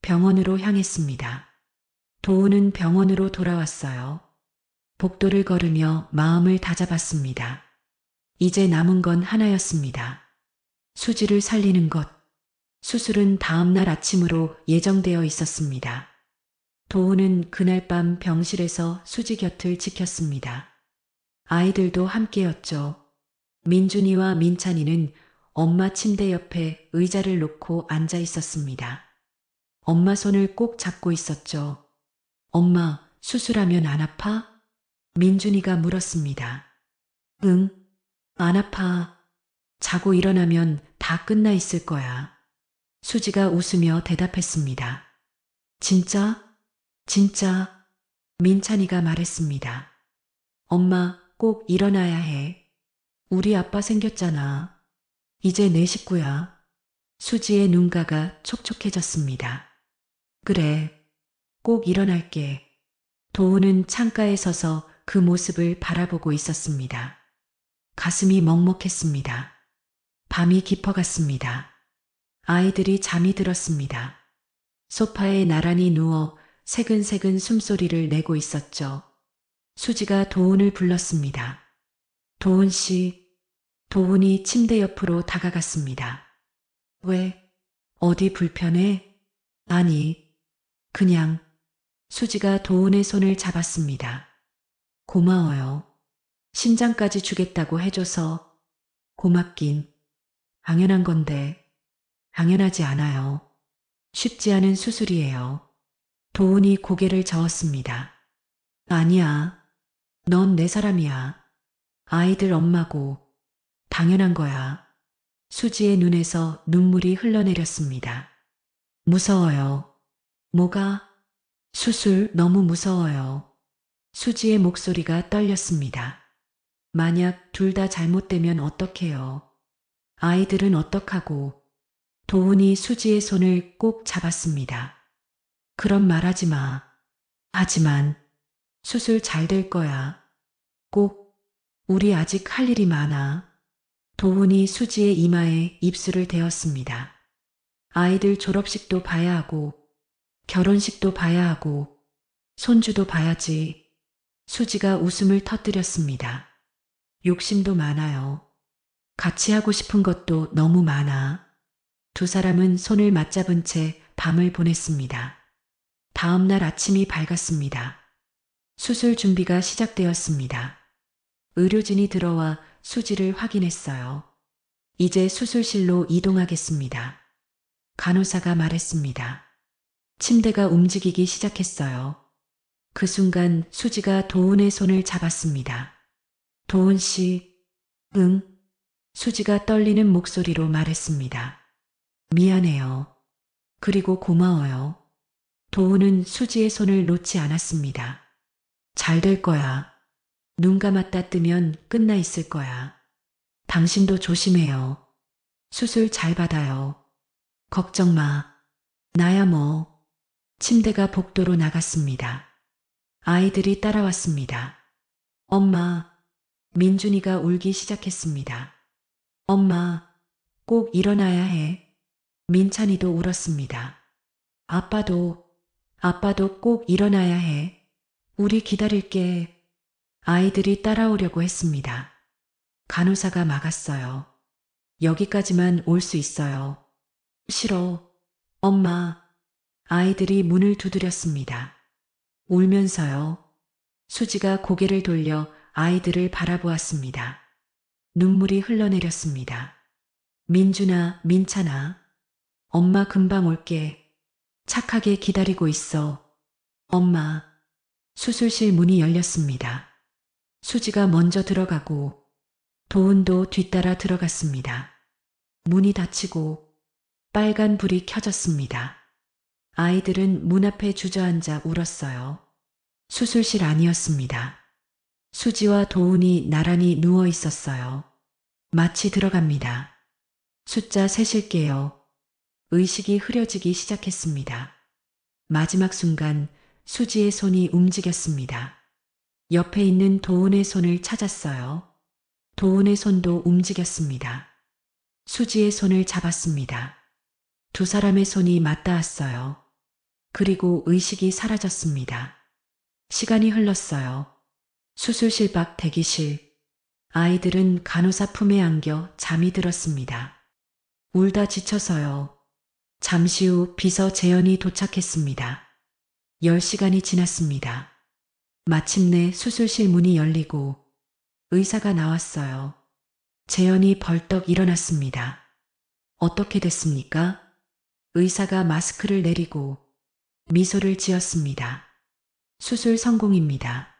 병원으로 향했습니다. 도훈은 병원으로 돌아왔어요. 복도를 걸으며 마음을 다잡았습니다. 이제 남은 건 하나였습니다. 수지를 살리는 것. 수술은 다음날 아침으로 예정되어 있었습니다. 도훈은 그날 밤 병실에서 수지 곁을 지켰습니다. 아이들도 함께였죠. 민준이와 민찬이는 엄마 침대 옆에 의자를 놓고 앉아 있었습니다. 엄마 손을 꼭 잡고 있었죠. 엄마, 수술하면 안 아파? 민준이가 물었습니다. 응, 안 아파. 자고 일어나면 다 끝나 있을 거야. 수지가 웃으며 대답했습니다. 진짜? 진짜? 민찬이가 말했습니다. 엄마, 꼭 일어나야 해. 우리 아빠 생겼잖아. 이제 내 식구야. 수지의 눈가가 촉촉해졌습니다. 그래, 꼭 일어날게. 도훈은 창가에 서서 그 모습을 바라보고 있었습니다. 가슴이 먹먹했습니다. 밤이 깊어갔습니다. 아이들이 잠이 들었습니다. 소파에 나란히 누워 새근새근 숨소리를 내고 있었죠. 수지가 도훈을 불렀습니다. 도훈 씨, 도훈이 침대 옆으로 다가갔습니다. 왜? 어디 불편해? 아니, 그냥. 수지가 도훈의 손을 잡았습니다. 고마워요. 심장까지 주겠다고 해줘서. 고맙긴. 당연한 건데. 당연하지 않아요. 쉽지 않은 수술이에요. 도훈이 고개를 저었습니다. 아니야. 넌 내 사람이야. 아이들 엄마고. 당연한 거야. 수지의 눈에서 눈물이 흘러내렸습니다. 무서워요. 뭐가? 수술 너무 무서워요. 수지의 목소리가 떨렸습니다. 만약 둘 다 잘못되면 어떡해요? 아이들은 어떡하고? 도훈이 수지의 손을 꼭 잡았습니다. 그런 말 하지 마. 하지만 수술 잘 될 거야. 꼭. 우리 아직 할 일이 많아. 도훈이 수지의 이마에 입술을 대었습니다. 아이들 졸업식도 봐야 하고 결혼식도 봐야 하고 손주도 봐야지. 수지가 웃음을 터뜨렸습니다. 욕심도 많아요. 같이 하고 싶은 것도 너무 많아. 두 사람은 손을 맞잡은 채 밤을 보냈습니다. 다음 날 아침이 밝았습니다. 수술 준비가 시작되었습니다. 의료진이 들어와 수지를 확인했어요. 이제 수술실로 이동하겠습니다. 간호사가 말했습니다. 침대가 움직이기 시작했어요. 그 순간 수지가 도훈의 손을 잡았습니다. 도훈 씨, 응? 수지가 떨리는 목소리로 말했습니다. 미안해요. 그리고 고마워요. 도훈은 수지의 손을 놓지 않았습니다. 잘 될 거야. 눈 감았다 뜨면 끝나 있을 거야. 당신도 조심해요. 수술 잘 받아요. 걱정 마. 나야 뭐. 침대가 복도로 나갔습니다. 아이들이 따라왔습니다. 엄마, 민준이가 울기 시작했습니다. 엄마, 꼭 일어나야 해. 민찬이도 울었습니다. 아빠도 꼭 일어나야 해. 우리 기다릴게. 아이들이 따라오려고 했습니다. 간호사가 막았어요. 여기까지만 올 수 있어요. 싫어. 엄마. 아이들이 문을 두드렸습니다. 울면서요. 수지가 고개를 돌려 아이들을 바라보았습니다. 눈물이 흘러내렸습니다. 민준아, 민찬아. 엄마 금방 올게. 착하게 기다리고 있어. 엄마. 수술실 문이 열렸습니다. 수지가 먼저 들어가고 도훈도 뒤따라 들어갔습니다. 문이 닫히고 빨간 불이 켜졌습니다. 아이들은 문 앞에 주저앉아 울었어요. 수술실 아니었습니다. 수지와 도훈이 나란히 누워 있었어요. 마취 들어갑니다. 숫자 세실게요. 의식이 흐려지기 시작했습니다. 마지막 순간 수지의 손이 움직였습니다. 옆에 있는 도훈의 손을 찾았어요. 도훈의 손도 움직였습니다. 수지의 손을 잡았습니다. 두 사람의 손이 맞닿았어요. 그리고 의식이 사라졌습니다. 시간이 흘렀어요. 수술실 밖 대기실. 아이들은 간호사 품에 안겨 잠이 들었습니다. 울다 지쳐서요. 잠시 후 비서 재현이 도착했습니다. 10시간이 지났습니다. 마침내 수술실 문이 열리고 의사가 나왔어요. 재현이 벌떡 일어났습니다. 어떻게 됐습니까? 의사가 마스크를 내리고 미소를 지었습니다. 수술 성공입니다.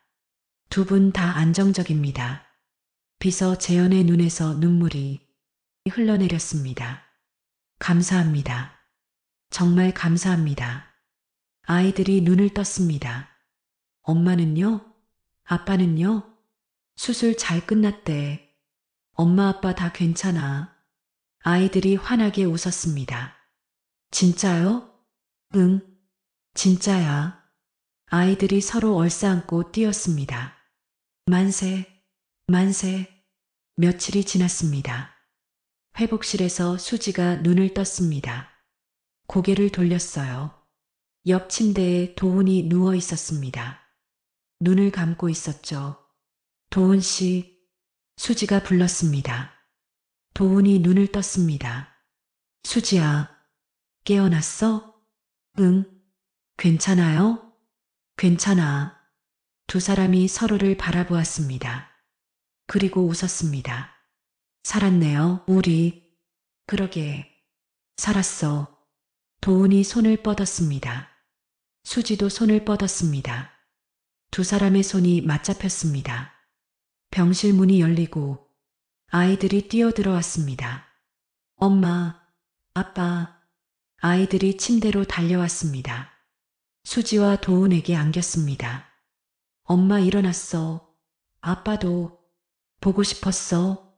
두 분 다 안정적입니다. 비서 재현의 눈에서 눈물이 흘러내렸습니다. 감사합니다. 정말 감사합니다. 아이들이 눈을 떴습니다. 엄마는요? 아빠는요? 수술 잘 끝났대. 엄마 아빠 다 괜찮아. 아이들이 환하게 웃었습니다. 진짜요? 응, 진짜야. 아이들이 서로 얼싸안고 뛰었습니다. 만세, 만세. 며칠이 지났습니다. 회복실에서 수지가 눈을 떴습니다. 고개를 돌렸어요. 옆 침대에 도훈이 누워 있었습니다. 눈을 감고 있었죠. 도훈 씨, 수지가 불렀습니다. 도훈이 눈을 떴습니다. 수지야, 깨어났어? 응, 괜찮아요? 괜찮아. 두 사람이 서로를 바라보았습니다. 그리고 웃었습니다. 살았네요, 우리. 그러게, 살았어. 도훈이 손을 뻗었습니다. 수지도 손을 뻗었습니다. 두 사람의 손이 맞잡혔습니다. 병실 문이 열리고 아이들이 뛰어들어왔습니다. 엄마, 아빠, 아이들이 침대로 달려왔습니다. 수지와 도훈에게 안겼습니다. 엄마 일어났어. 아빠도 보고 싶었어.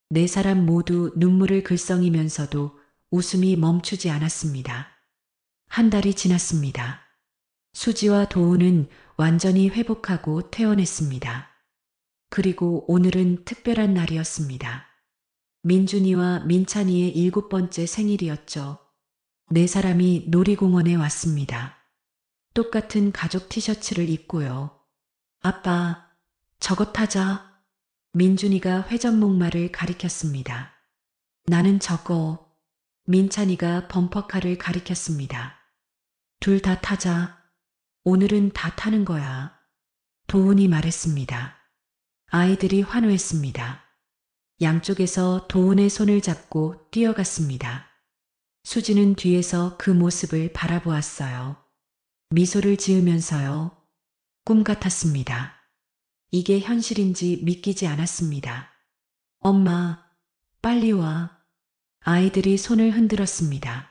네 사람 모두 눈물을 글썽이면서도 웃음이 멈추지 않았습니다. 한 달이 지났습니다. 수지와 도훈은 완전히 회복하고 퇴원했습니다. 그리고 오늘은 특별한 날이었습니다. 민준이와 민찬이의 7번째 생일이었죠. 네 사람이 놀이공원에 왔습니다. 똑같은 가족 티셔츠를 입고요. 아빠, 저것 타자. 민준이가 회전목마를 가리켰습니다. 나는 저거. 민찬이가 범퍼카를 가리켰습니다. 둘 다 타자. 오늘은 다 타는 거야. 도훈이 말했습니다. 아이들이 환호했습니다. 양쪽에서 도훈의 손을 잡고 뛰어갔습니다. 수지는 뒤에서 그 모습을 바라보았어요. 미소를 지으면서요. 꿈 같았습니다. 이게 현실인지 믿기지 않았습니다. 엄마, 빨리 와. 아이들이 손을 흔들었습니다.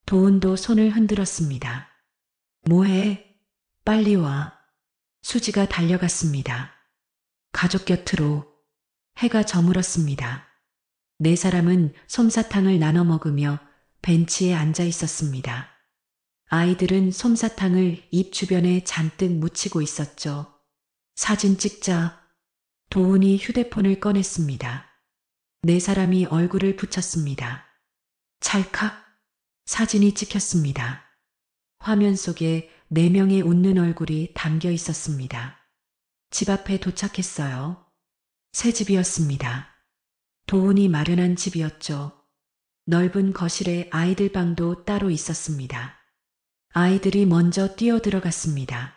도훈도 손을 흔들었습니다. 뭐해? 빨리 와. 수지가 달려갔습니다. 가족 곁으로. 해가 저물었습니다. 네 사람은 솜사탕을 나눠 먹으며 벤치에 앉아 있었습니다. 아이들은 솜사탕을 입 주변에 잔뜩 묻히고 있었죠. 사진 찍자. 도훈이 휴대폰을 꺼냈습니다. 네 사람이 얼굴을 붙였습니다. 찰칵. 사진이 찍혔습니다. 화면 속에 4명의 웃는 얼굴이 담겨 있었습니다. 집 앞에 도착했어요. 새 집이었습니다. 도훈이 마련한 집이었죠. 넓은 거실에 아이들 방도 따로 있었습니다. 아이들이 먼저 뛰어들어갔습니다.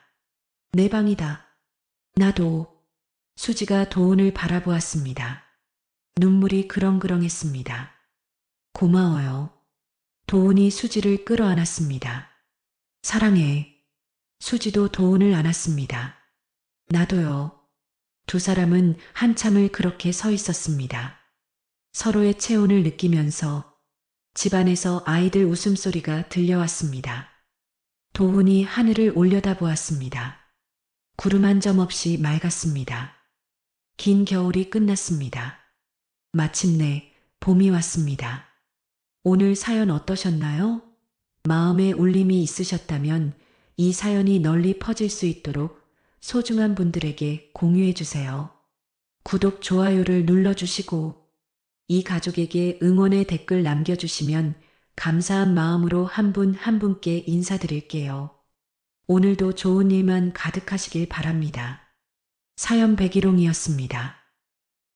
내 방이다. 나도. 수지가 도훈을 바라보았습니다. 눈물이 그렁그렁했습니다. 고마워요. 도훈이 수지를 끌어안았습니다. 사랑해. 수지도 도훈을 안았습니다. 나도요. 두 사람은 한참을 그렇게 서 있었습니다. 서로의 체온을 느끼면서 집안에서 아이들 웃음소리가 들려왔습니다. 도훈이 하늘을 올려다보았습니다. 구름 한 점 없이 맑았습니다. 긴 겨울이 끝났습니다. 마침내 봄이 왔습니다. 오늘 사연 어떠셨나요? 마음에 울림이 있으셨다면 이 사연이 널리 퍼질 수 있도록 소중한 분들에게 공유해 주세요. 구독, 좋아요를 눌러주시고 이 가족에게 응원의 댓글 남겨주시면 감사한 마음으로 한 분 한 분께 인사드릴게요. 오늘도 좋은 일만 가득하시길 바랍니다. 사연 백일홍이었습니다.